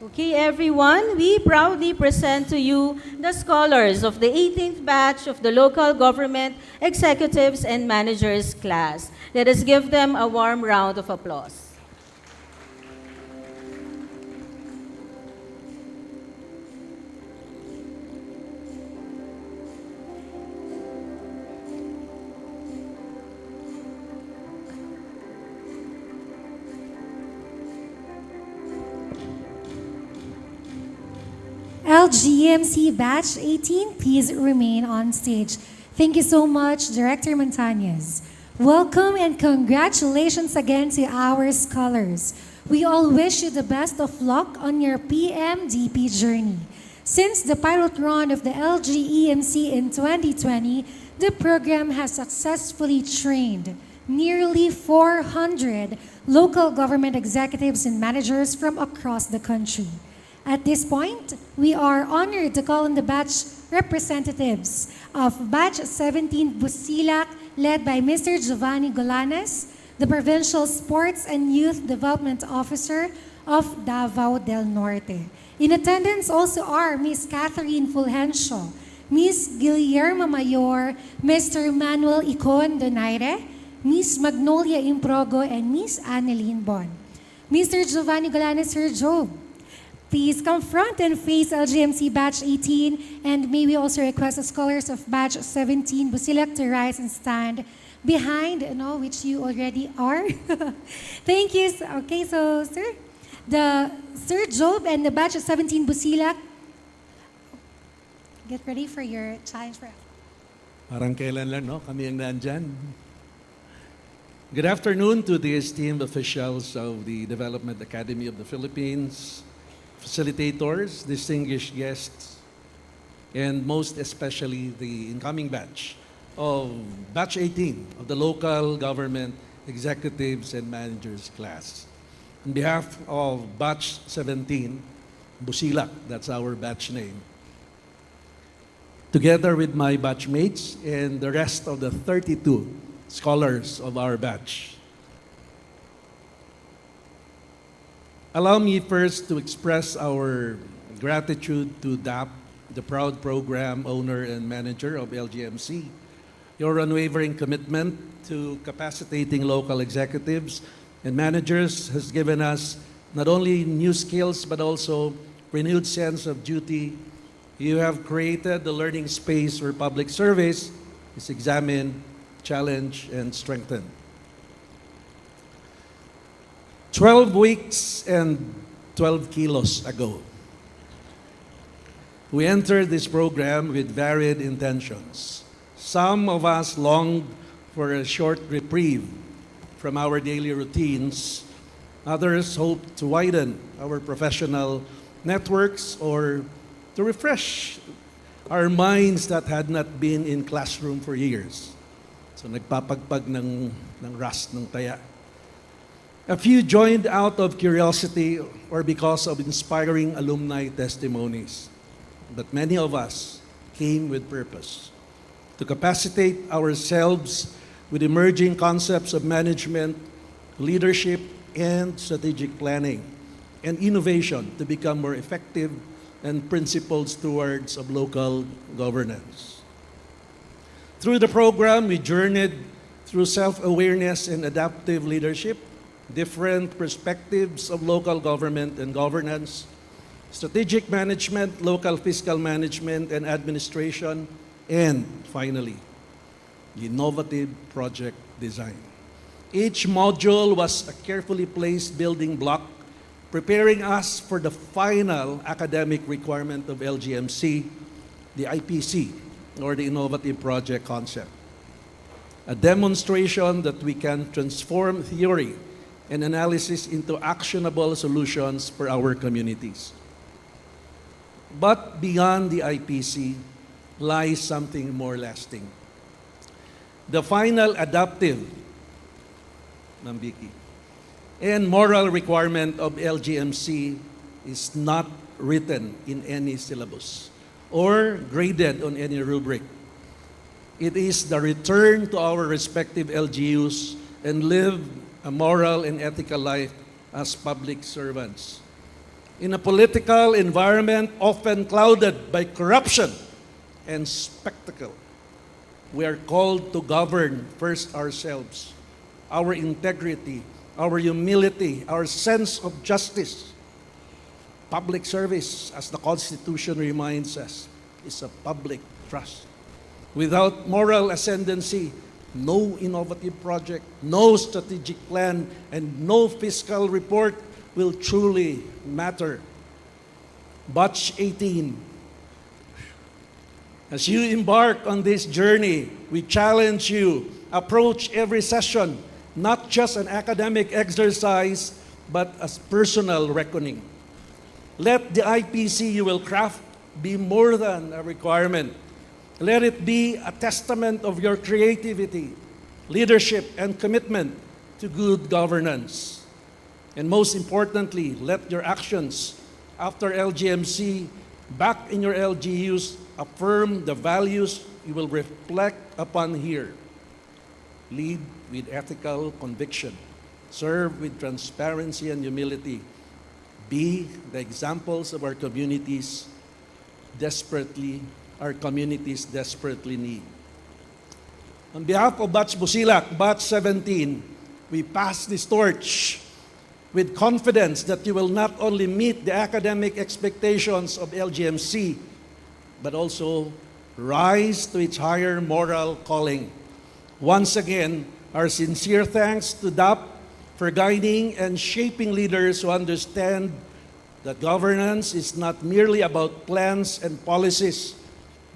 Okay, everyone, we proudly present to you the scholars of the 18th batch of the Local Government Executives and Managers class. Let us give them a warm round of applause.
LGEMC Batch 18, please remain on stage. Thank you so much, Director Montañez. Welcome and congratulations again to our scholars. We all wish you the best of luck on your PMDP journey. Since the pilot run of the LGEMC in 2020, the program has successfully trained nearly 400 local government executives and managers from across the country. At this point, we are honored to call on the batch representatives of Batch 17 Busilak, led by Mr. Giovanni Golanes, the Provincial Sports and Youth Development Officer of Davao del Norte. In attendance also are Ms. Catherine Fulgencio, Ms. Guillermo Mayor, Mr. Manuel Icon Donaire, Ms. Magnolia Improgo, and Ms. Annalyn Bon. Mr. Giovanni Golanes, Sir Job, please come front and face LGMC Batch 18, and may we also request the scholars of Batch 17 Busilak to rise and stand behind, which you already are. Thank you. Okay, so sir, the Sir Job and the Batch 17 Busilak, get ready for your challenge for us.
Parang kailan lang, no? Kami ang nandyan. Good afternoon to the esteemed officials of the Development Academy of the Philippines, facilitators, distinguished guests, and most especially the incoming batch of Batch 18 of the Local Government Executives and Managers class. On behalf of Batch 17, Busilak, that's our batch name, together with my batchmates and the rest of the 32 scholars of our batch, allow me first to express our gratitude to DAP, the proud program owner and manager of LGMC. Your unwavering commitment to capacitating local executives and managers has given us not only new skills but also renewed sense of duty. You have created the learning space where public service is examined, challenged, and strengthened. 12 weeks and 12 kilos ago, we entered this program with varied intentions. Some of us longed for a short reprieve from our daily routines. Others hoped to widen our professional networks or to refresh our minds that had not been in classroom for years. So nagpapagpag ng rust ng taya. A few joined out of curiosity or because of inspiring alumni testimonies. But many of us came with purpose to capacitate ourselves with emerging concepts of management, leadership, and strategic planning, and innovation to become more effective and principled stewards of local governance. Through the program, we journeyed through self-awareness and adaptive leadership, different perspectives of local government and governance, strategic management, local fiscal management and administration, and finally, innovative project design. Each module was a carefully placed building block, preparing us for the final academic requirement of LGMC, the IPC, or the Innovative Project Concept. A demonstration that we can transform theory and analysis into actionable solutions for our communities. But beyond the IPC lies something more lasting. The final adaptive, Ma'am Vicky, and moral requirement of LGMC is not written in any syllabus or graded on any rubric. It is the return to our respective LGUs and live a moral and ethical life as public servants. In a political environment often clouded by corruption and spectacle, we are called to govern first ourselves, our integrity, our humility, our sense of justice. Public service, as the Constitution reminds us, is a public trust. Without moral ascendancy, no innovative project, no strategic plan, and no fiscal report will truly matter. Batch 18, as you embark on this journey, we challenge you, approach every session, not just an academic exercise, but as personal reckoning. Let the IPC you will craft be more than a requirement. Let it be a testament of your creativity, leadership, and commitment to good governance. And most importantly, let your actions after LGMC, back in your LGUs, affirm the values you will reflect upon here. Lead with ethical conviction. Serve with transparency and humility. Be the examples of our communities desperately need. On behalf of Batch Busilak, Batch 17, we pass this torch with confidence that you will not only meet the academic expectations of LGMC, but also rise to its higher moral calling. Once again, our sincere thanks to DAP for guiding and shaping leaders who understand that governance is not merely about plans and policies,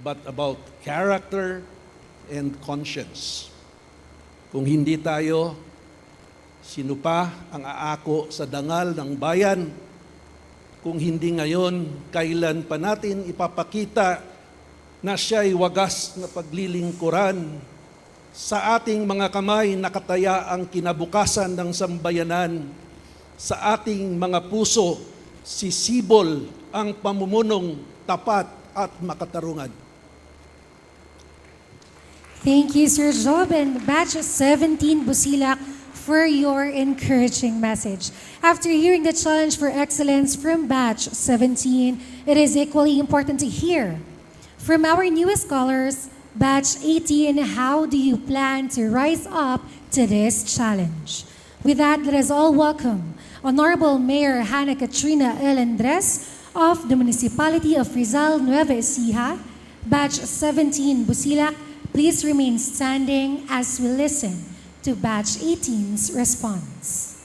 but about character and conscience. Kung hindi tayo, sino pa ang aako sa dangal ng bayan? Kung hindi ngayon, kailan pa natin ipapakita na siya'y wagas na paglilingkuran? Sa ating mga kamay nakataya ang kinabukasan ng sambayanan. Sa ating mga puso, sisibol ang pamumunong tapat at makatarungan.
Thank you, Sir Job and Batch 17 Busilak for your encouraging message. After hearing the challenge for excellence from Batch 17, it is equally important to hear from our newest scholars, Batch 18, how do you plan to rise up to this challenge? With that, let us all welcome Honorable Mayor Hannah Katrina L. Andres of the Municipality of Rizal, Nueva Ecija. Batch 17 Busilak, please remain standing as we listen to Batch 18's response.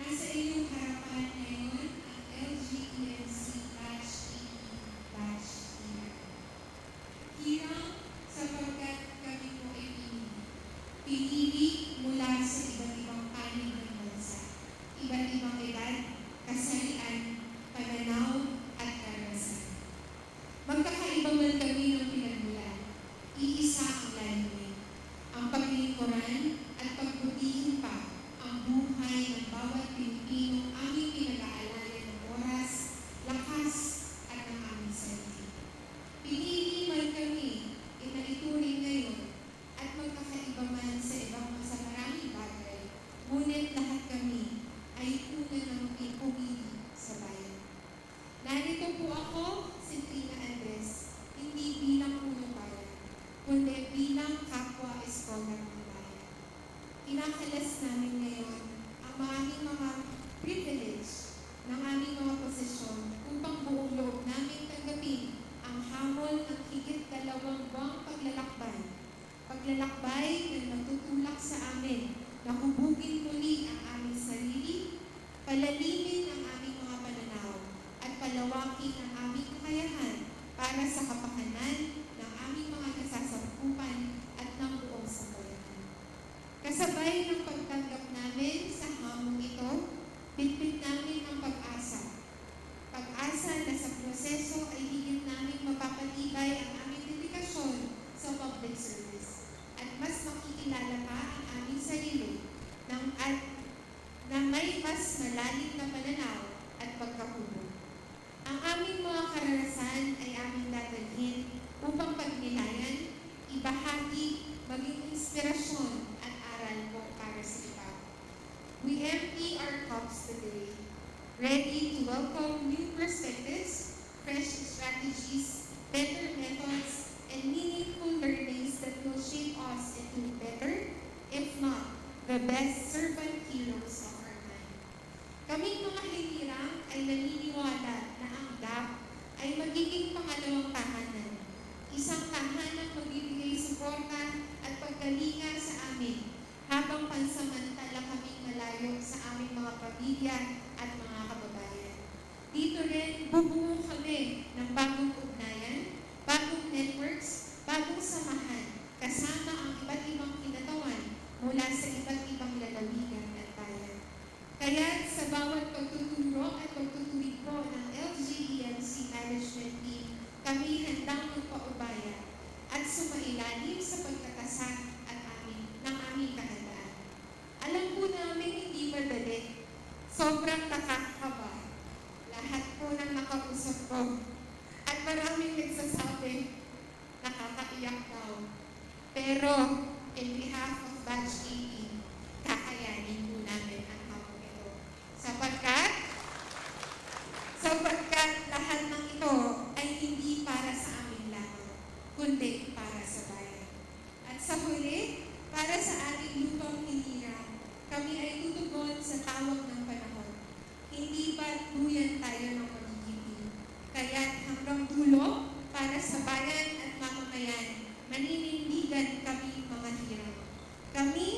Nasa inyong harapan ngayon ang LGEMC Batch 18 Batch Leader. Hirang sapagkat kami po ay pinili mula sa iba't ibang panig ng bansa, iba't ibang edad, kasarian ipakita ang aming kakayahan para sa kapakanan ng aming mga nasasakupan at ng buong sambayanan. Kasabay ng pagtanggap namin sa hamong ito, bitbit namin ang pag-asa. Pag-asa na sa proseso ay higit namin mapapatibay ang aming dedikasyon sa public service at mas makikilala pa ang aming sarili na may mas malalim na pananaw at pagkahubog. Ang aming mga karanasan ay aming dadalhin upang pagnilayan, ibahagi, maging inspirasyon at aral po para sa iba. We empty our cups today, ready to welcome new perspectives, fresh strategies, better methods, and meaningful learnings that will shape us into better, if not the best servant heroes of our time. Kaming mga hinirang ay naniniwala na ang DAP ay magiging pangalawang tahanan. Isang tahanang magbibigay suporta at pagkalinga sa amin habang pansamantala kaming malayo sa aming mga pamilya at mga kababayan. Dito rin, bubuo kami ng bagong ugnayan, bagong networks, bagong samahan, kasama ang iba't ibang kinatawan mula sa iba't ibang lalawigan at bayan. Kaya sa bawat pagtuturo at pagtuturing po ng LGEMC Management Team, kami handang magpaubaya at sumailalim sa pagkakasa at ng aming kahandaan. Alam po namin hindi madali. Sobrang nakakakaba. Lahat po ng nakausap ko. At maraming nagsasabi, nakakaiyak daw. Pero, in behalf of Batch 18, kakayanin po namin ang hamon ito. Sapagkat lahat ng ito ay hindi para sa amin lamang, kundi para sa bayan. At sa huli, para sa ating lupang hinirang, kami ay tutugon sa tawag ng panahon. Hindi ba duyan tayo ng pagigipin? Kaya hanggang dulo, para sa bayan at mamamayan, maninindigan kami mga hirang. Kami,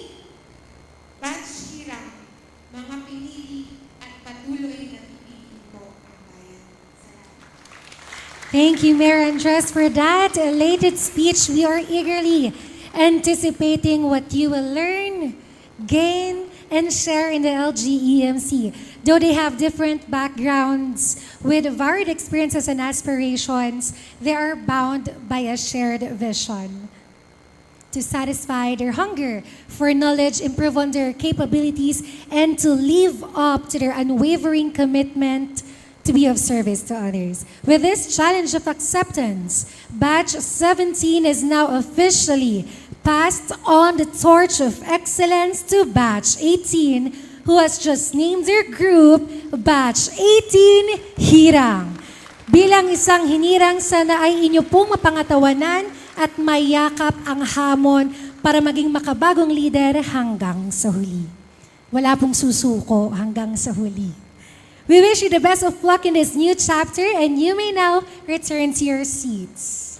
Batch Hirang, mga pinili at patuloy na pipili ko ang bayan. Salamat.
Thank you, Mayor Andres, for that elated speech. We are eagerly anticipating what you will learn, gain, and share in the LGEMC. Though they have different backgrounds with varied experiences and aspirations, they are bound by a shared vision to satisfy their hunger for knowledge, improve on their capabilities, and to live up to their unwavering commitment to be of service to others. With this challenge of acceptance, Batch 17 is now officially passed on the torch of excellence to Batch 18, who has just named their group Batch 18 Hirang. Bilang isang hinirang, sana ay inyo pong mapangatawanan at mayakap ang hamon para maging makabagong leader hanggang sa huli. Wala pong susuko hanggang sa huli. We wish you the best of luck in this new chapter, and you may now return to your seats.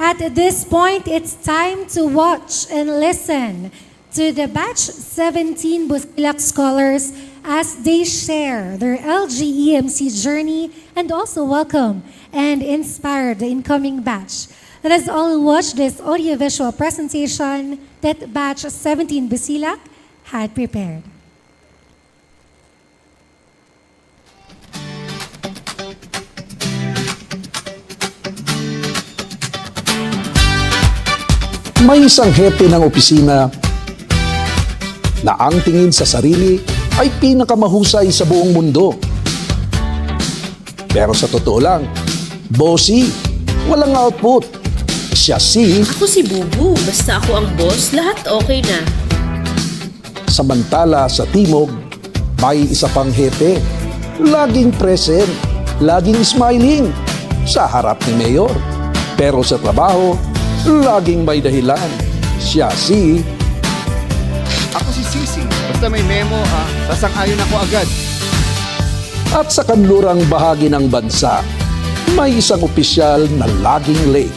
At this point, it's time to watch and listen to the Batch 17 Busilak scholars as they share their LGEMC journey and also welcome and inspire the incoming batch. Let us all watch this audiovisual presentation that Batch 17 Busilak had prepared.
May isang hepe ng opisina na ang tingin sa sarili ay pinakamahusay sa buong mundo. Pero sa totoo lang, bossy, walang output. Siya si...
Ako si Bubu, basta ako ang boss, lahat okay na.
Samantala sa timog, may isa pang hepe. Laging present, laging smiling sa harap ni Mayor. Pero sa trabaho, laging may dahilan. Siya si...
Ako si Sisi. Basta may memo, sasang-ayon ako agad.
At sa kanlurang bahagi ng bansa, may isang opisyal na laging late.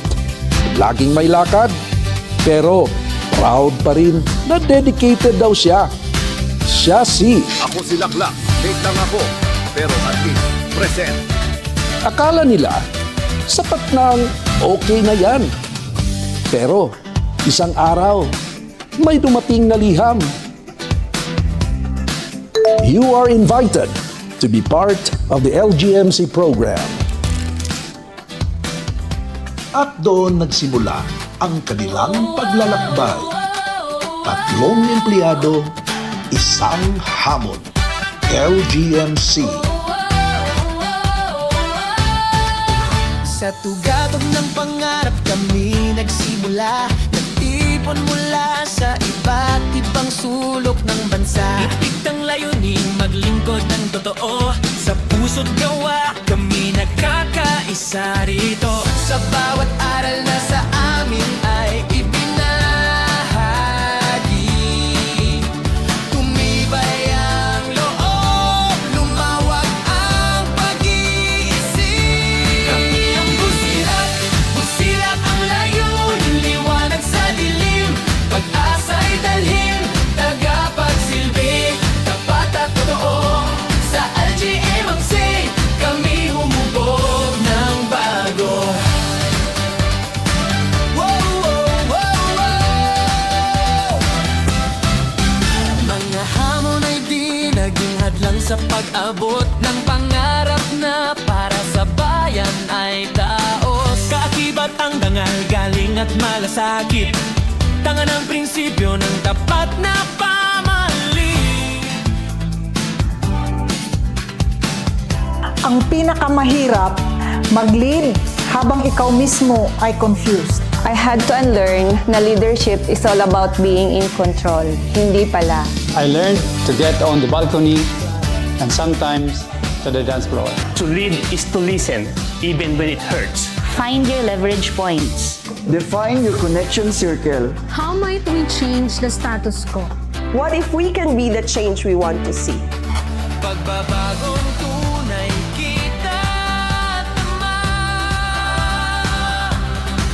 laging may lakad. Pero proud pa rin na dedicated daw siya. Siya si
Ako si Laklak. Late lang ako. Pero at least, present.
akala nila sapat nang okay na yan. Pero isang araw, may dumating na liham. You are invited to be part of the LGMC program. At doon nagsimula ang kanilang paglalakbay. 3 empleyado, isang hamon. LGMC.
Sa tugatog ng pangarap kami nagsimula. Nagtipon mula sa iba't ibang sulok ng bansa. Ipigtang layunin maglingkod ng totoo. Sa puso't gawa kami nagkakaisa rito. Sa bawat aral na sa amin ay ibinahagi. Tumibay ang loob, lumawag ang pag-iisip. Kami ang busilak, busilak ang layunin, liwanag sa dilim. Pag-asa'y dalhin, tagapagsilbi, tapat at totoo. Sa LGEMC, kami humubog ng bago. Wow, wow, wow, wow. Mga hamon ay di naging hadlang sa pag-abot ng pangarap na para sa bayan ay daos. Kaakibat ang dangal, galing at malasakit. Tanga ng prinsipyo ng tapat na pamahaling.
Ang pinakamahirap, mag-lead habang ikaw mismo ay confused.
I had to unlearn na leadership is all about being in control. Hindi pala.
I learned to get on the balcony and sometimes to the dance floor.
To lead is to listen, even when it hurts.
Find your leverage points.
Define your connection circle.
How might we change the status quo?
What if we can be the change we want to see?
Pagbabagong tunay kita tama.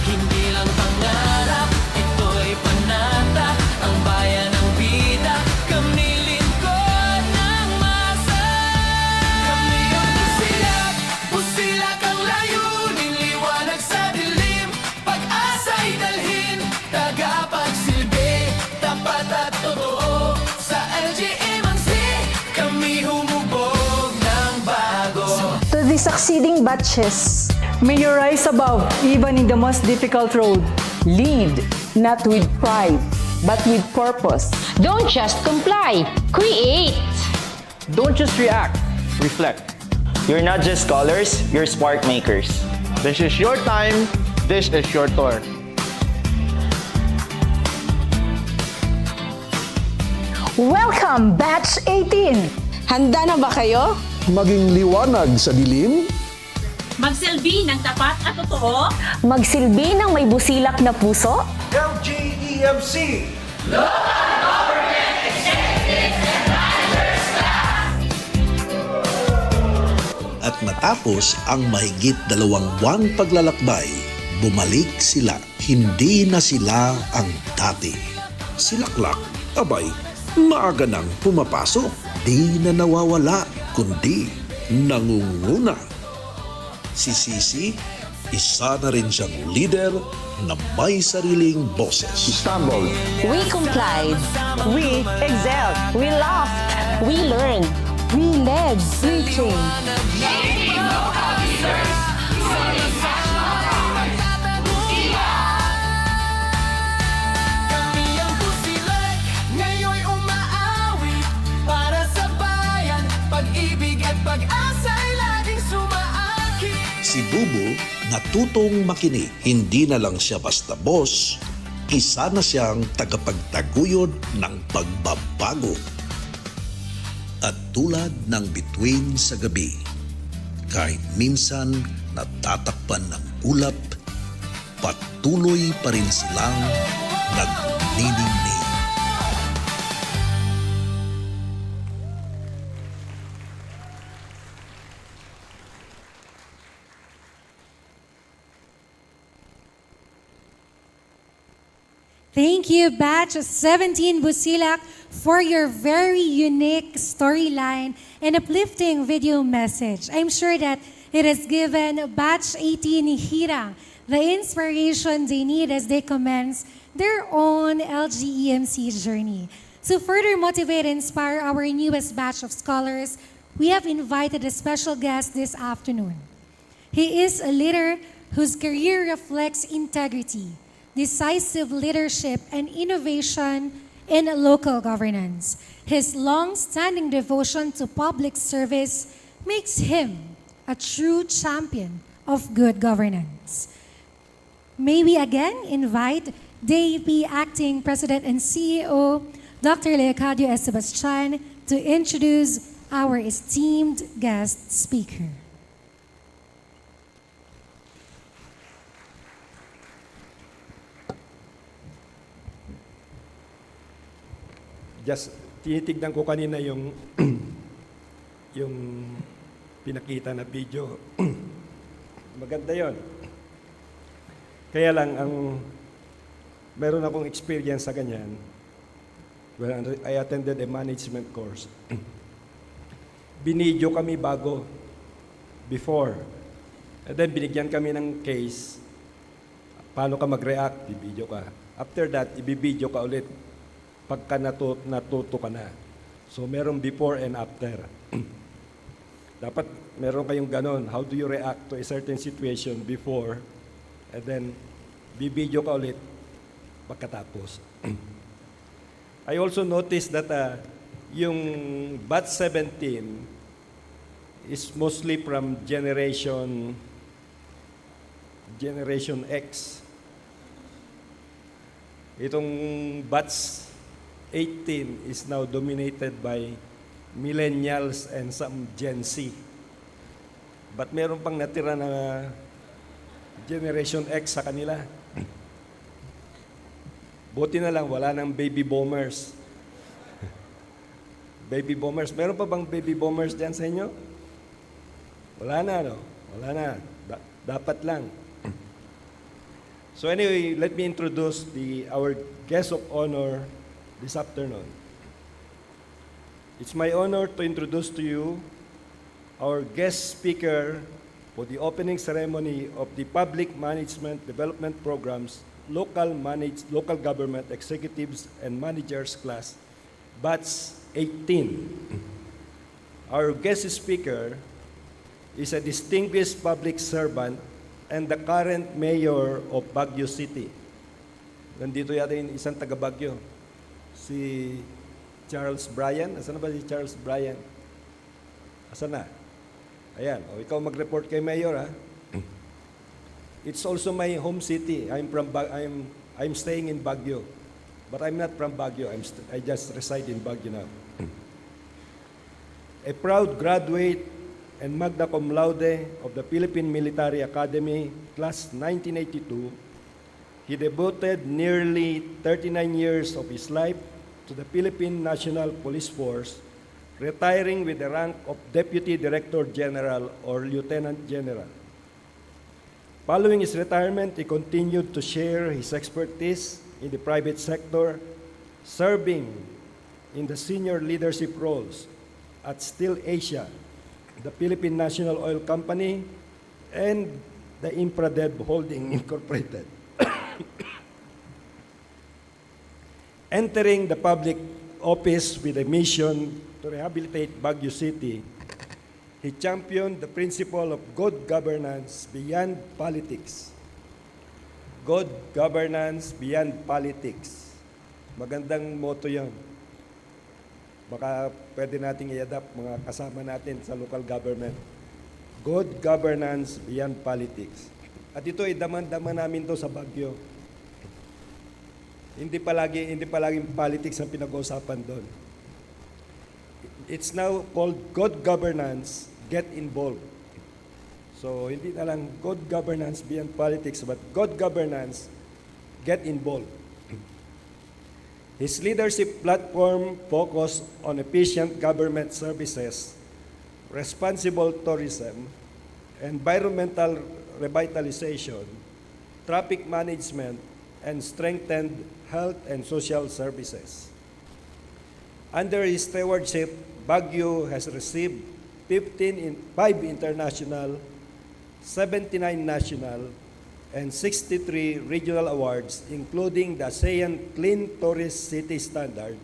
Hindi lang pangarap, ito'y panata. Ang bayan ng bida, kami lingkod ng masa. Kami ang busilak, busilak ang layunin, liwanag sa dilim. Pag-asa'y dalhin, tagapagsilbi, tapat at totoo. Sa LGEMC, kami humubog ng bago.
To the succeeding batches, may you rise above even in the most difficult road.
Lead, not with pride, but with purpose.
Don't just comply, create.
Don't just react, reflect. You're not just scholars, you're spark makers.
This is your time. This is your turn.
Welcome, Batch 18!
Handa na ba kayo?
Maging liwanag sa dilim.
Magsilbi ng tapat at totoo.
Magsilbi ng may busilak na puso.
LGEMC.
At matapos ang mahigit 2 buwang paglalakbay, bumalik sila. Hindi na sila ang dati. Si Laklak, abay, maaga nang pumapasok. Di na nawawala, kundi nangunguna. Si Sisi, isa na rin siyang leader na may sariling boses.
Istanbul.
We complied.
We excelled.
We laughed. We learned.
We led. We changed.
Kami ang busilak, ngayon'y umaawit para sa bayan. Pag-ibig at pag-asa'y laging sumaakit.
Si Bubu, natutong makinig. Hindi na lang siya basta boss, isa na siyang tagapagtaguyod ng pagbabago. At tulad ng bituin sa gabi, kahit minsan natatakpan ng ulap, patuloy pa rin silang nagniningning.
Thank you, Batch 17 Busilak, for your very unique storyline and uplifting video message. I'm sure that it has given Batch 18 Hirang the inspiration they need as they commence their own LGEMC journey. To further motivate and inspire our newest batch of scholars, we have invited a special guest this afternoon. He is a leader whose career reflects integrity, decisive leadership, and innovation in local governance. His long-standing devotion to public service makes him a true champion of good governance. May we again invite DAP Acting President and CEO, Dr. Leocadio S. Sebastian, to introduce our esteemed guest speaker.
Just tinitignan ko kanina yung yung pinakita na video. Maganda 'yon. Kaya lang meron akong experience sa ganyan. Well, I attended a management course. Binidyo kami before. And then binigyan kami ng case. Paano ka mag-react? Ibidyo ka. After that, ibibidyo ka ulit pagka natuto ka na. So, merong before and after. Dapat meron kayong ganon. How do you react to a certain situation before, and then bibidyo ka ulit pagkatapos. I also noticed that yung batch 17 is mostly from Generation X. Itong batch 18 is now dominated by millennials and some Gen Z. But meron pang natira na Generation X sa kanila. Buti na lang, wala nang baby boomers. Baby boomers. Meron pa bang baby boomers dyan sa inyo? Wala na, no? Wala na. Dapat lang. So anyway, let me introduce our guest of honor this afternoon. It's my honor to introduce to you our guest speaker for the opening ceremony of the Public Management Development Program's Local Government Executives and Managers class, batch 18. Our guest speaker is a distinguished public servant and the current mayor of Baguio City. Nandito yata yung isang taga Baguio, si Charles Bryan. Asan na ba si Charles Bryan? Asan na? Ayan, ikaw mag-report kay mayor, ha? It's also my home city. I'm staying in Baguio, but I'm not from Baguio. I just reside in Baguio now. A proud graduate and magna cum laude of the Philippine Military Academy, class 1982, he devoted nearly 39 years of his life to the Philippine National Police Force, retiring with the rank of Deputy Director General or Lieutenant General. Following his retirement, he continued to share his expertise in the private sector, serving in the senior leadership roles at Steel Asia, the Philippine National Oil Company, and the Infradev Holding Incorporated. Entering the public office with a mission to rehabilitate Baguio City, he championed the principle of good governance beyond politics. Good governance beyond politics. Magandang motto yan. Baka pwede nating i-adapt mga kasama natin sa local government. Good governance beyond politics. At ito ay daman-daman namin to sa Baguio. Hindi palaging politics ang pinag-uusapan doon. It's now called good governance, get involved. So, hindi na lang good governance beyond politics, but good governance, get involved. His leadership platform focused on efficient government services, responsible tourism, environmental revitalization, traffic management, and strengthened health and social services. Under his stewardship, Baguio has received 5 international, 79 national, and 63 regional awards, including the ASEAN Clean Tourist City Standard,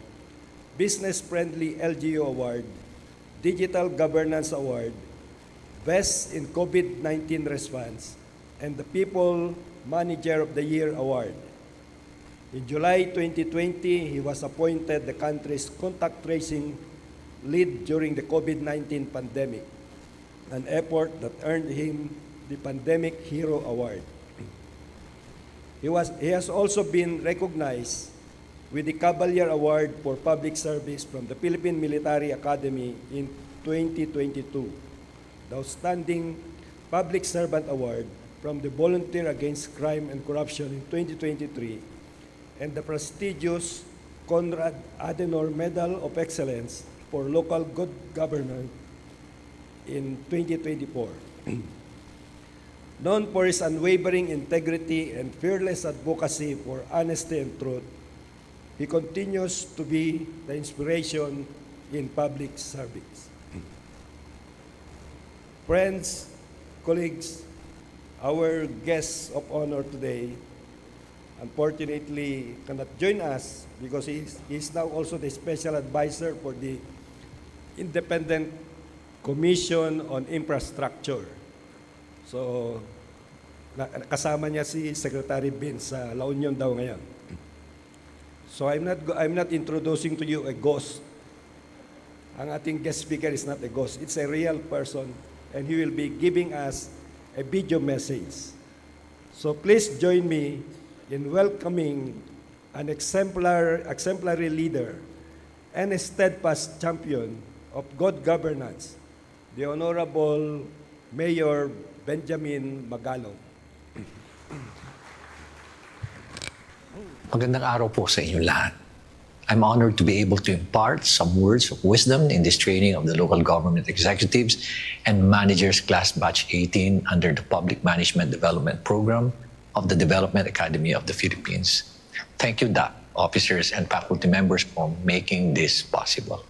Business Friendly LGU Award, Digital Governance Award, Best in COVID-19 Response, and the People Manager of the Year Award. In July 2020, he was appointed the country's contact tracing lead during the COVID-19 pandemic, an effort that earned him the Pandemic Hero Award. He has also been recognized with the Cavalier Award for Public Service from the Philippine Military Academy in 2022, the Outstanding Public Servant Award from the Volunteer Against Crime and Corruption in 2023, and the prestigious Konrad Adenauer Medal of Excellence for Local Good Governance in 2024. Known for his unwavering integrity and fearless advocacy for honesty and truth, he continues to be the inspiration in public service. Friends, colleagues, our guest of honor today unfortunately cannot join us because he is now also the special advisor for the Independent Commission on Infrastructure. So, kasama niya si Secretary Bin sa La Union daw ngayon. So I'm not introducing to you a ghost. Ang ating guest speaker is not a ghost. It's a real person, and he will be giving us a video message. So please join me in welcoming an exemplary leader and a steadfast champion of good governance, the Honorable Mayor Benjamin Magalong.
Magandang araw po sa inyong lahat. I'm honored to be able to impart some words of wisdom in this training of the local government executives and managers class batch 18 under the Public Management Development Program of the Development Academy of the Philippines. Thank you, DAP, officers and faculty members for making this possible.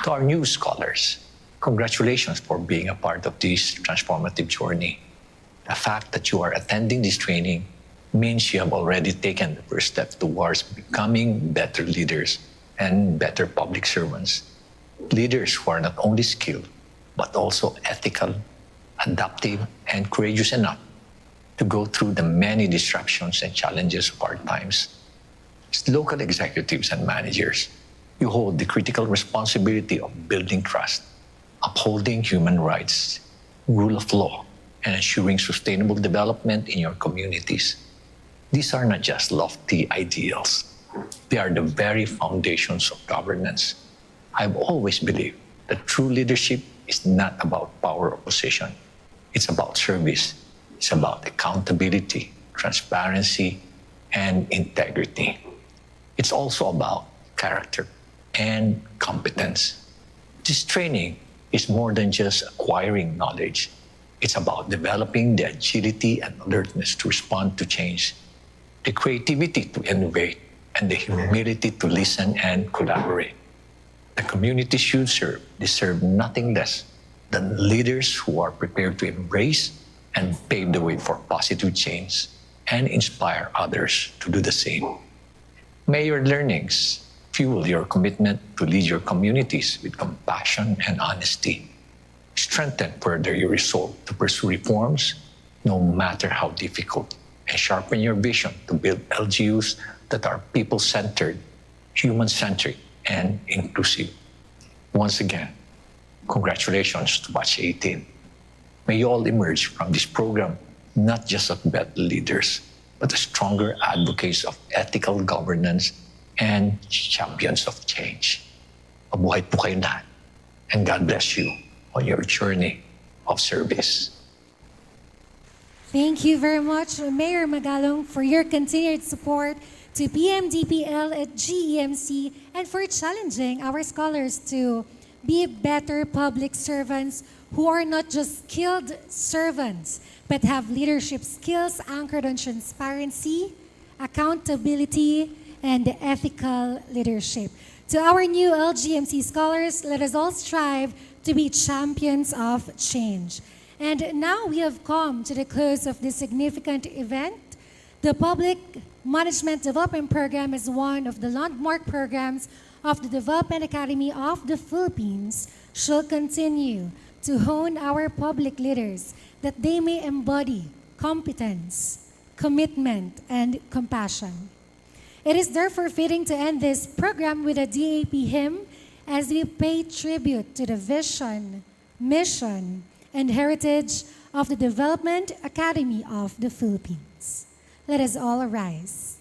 To our new scholars, congratulations for being a part of this transformative journey. The fact that you are attending this training means you have already taken the first step towards becoming better leaders and better public servants. Leaders who are not only skilled, but also ethical, adaptive, and courageous enough to go through the many disruptions and challenges of our times. As local executives and managers, you hold the critical responsibility of building trust, upholding human rights, rule of law, and ensuring sustainable development in your communities. These are not just lofty ideals. They are the very foundations of governance. I've always believed that true leadership is not about power or position. It's about service. It's about accountability, transparency, and integrity. It's also about character and competence. This training is more than just acquiring knowledge. It's about developing the agility and alertness to respond to change, the creativity to innovate, and the humility to listen and collaborate. The communities you serve deserve nothing less than leaders who are prepared to embrace and pave the way for positive change and inspire others to do the same. May your learnings fuel your commitment to lead your communities with compassion and honesty. Strengthen further your resolve to pursue reforms, no matter how difficult, and sharpen your vision to build LGUs that are people-centered, human-centric, and inclusive. Once again, congratulations to Batch 18. May you all emerge from this program not just as better leaders, but as stronger advocates of ethical governance and champions of change. Mabuhay po kayo lahat, and God bless you on your journey of service.
Thank you very much, Mayor Magalong, for your continued support to PMDPL at GEMC and for challenging our scholars to be better public servants who are not just skilled servants, but have leadership skills anchored on transparency, accountability, and ethical leadership. To our new LGMC scholars, let us all strive to be champions of change. And now we have come to the close of this significant event. The Public Management Development Program is one of the landmark programs of the Development Academy of the Philippines. Shall continue to hone our public leaders that they may embody competence, commitment, and compassion. It is therefore fitting to end this program with a DAP hymn as we pay tribute to the vision, mission, and heritage of the Development Academy of the Philippines. Let us all arise.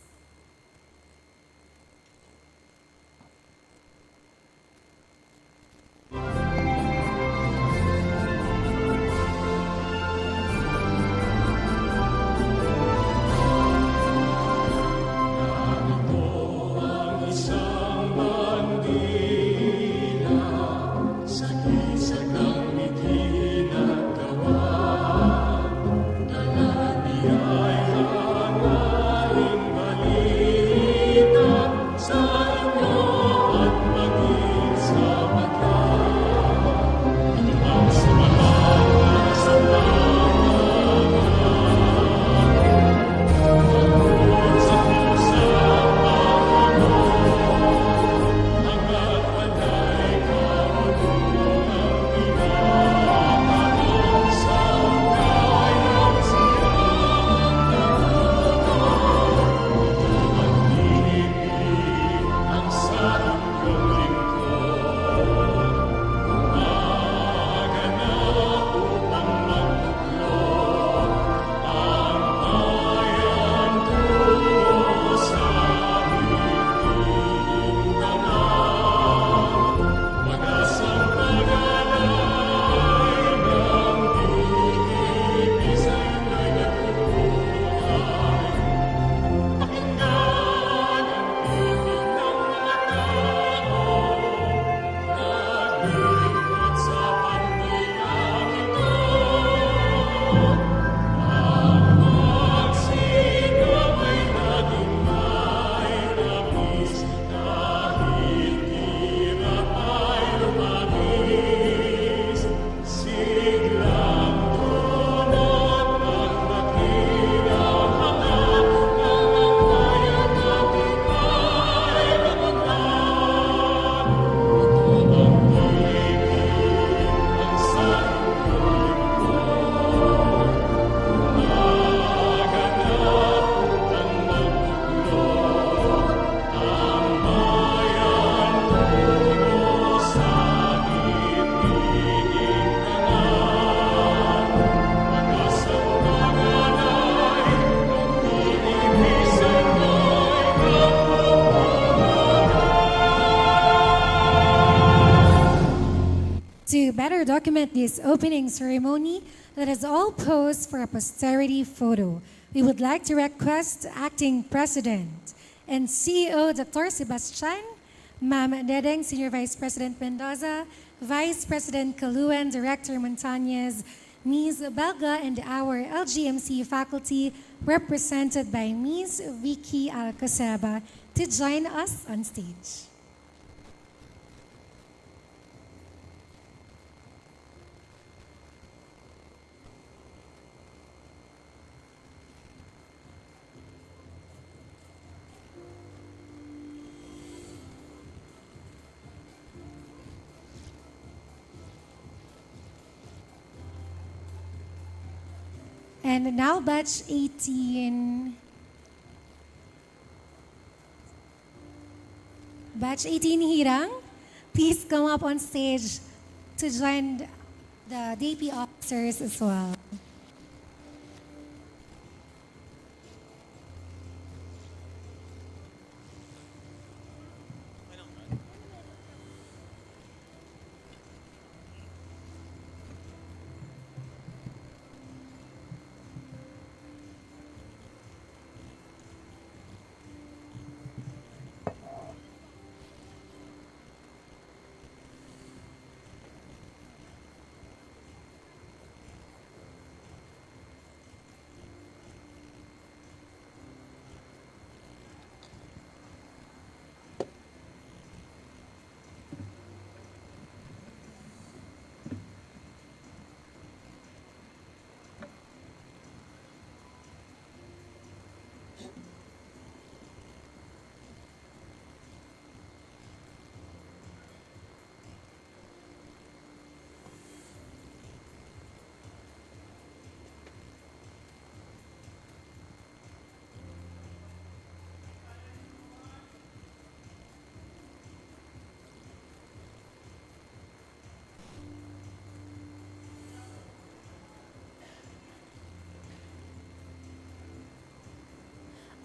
To better document this opening ceremony, let us all pose for a posterity photo. We would like to request Acting President and CEO Dr. Sebastian, Ma'am Dedeng, Senior Vice President Mendoza, Vice President Caluen, Director Montañez, Ms. Belga, and our LGMC faculty represented by Ms. Vicky Alcaceba to join us on stage. And now batch 18. Batch 18 Hirang, please come up on stage to join the DP officers as well.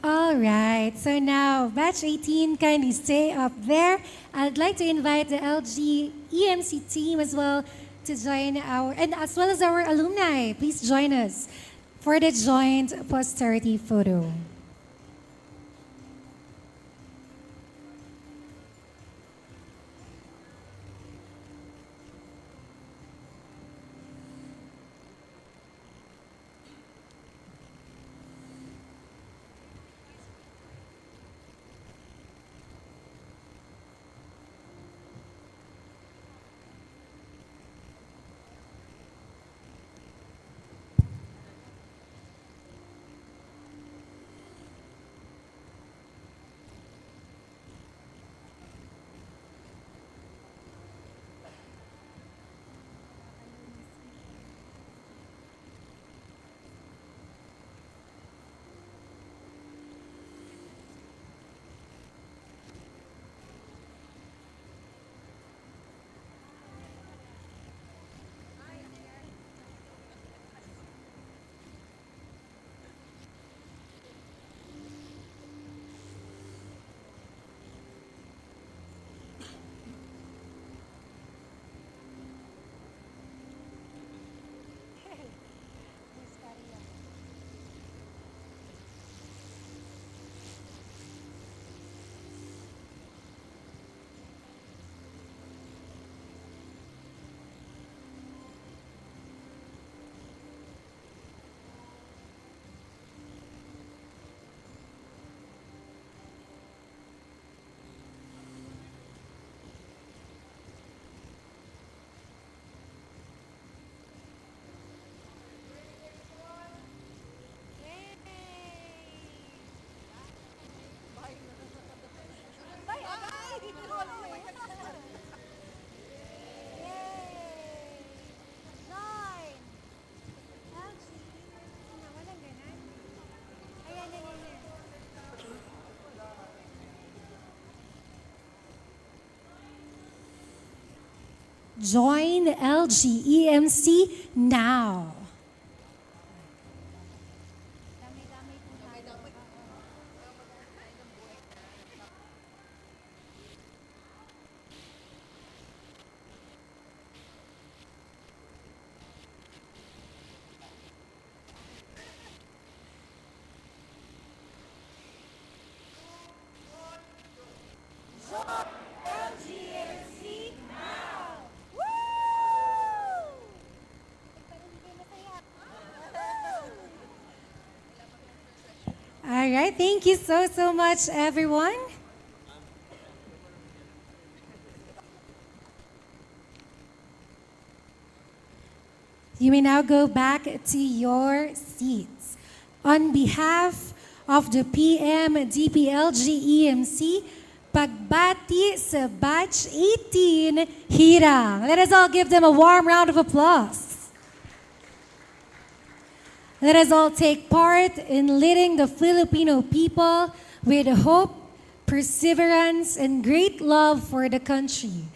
All right, so now, batch 18, kindly stay up there. I'd like to invite the LGEMC team as well to join and as well as our alumni. Please join us for the joint posterity photo. Join LGEMC now. All right, thank you so much, everyone. You may now go back to your seats. On behalf of the PM DPLGEMC, pagbati sa batch 18, Hirang. Let us all give them a warm round of applause. Let us all take part in leading the Filipino people with hope, perseverance, and great love for the country.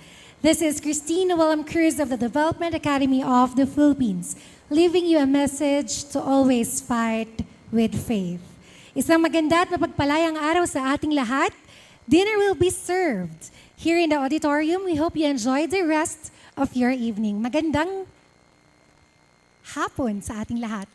This is Christine Willem Cruz of the Development Academy of the Philippines, leaving you a message to always fight with faith. Isang maganda at mapagpalayang araw sa ating lahat. Dinner will be served here in the auditorium. We hope you enjoy the rest of your evening. Magandang hapon sa ating lahat.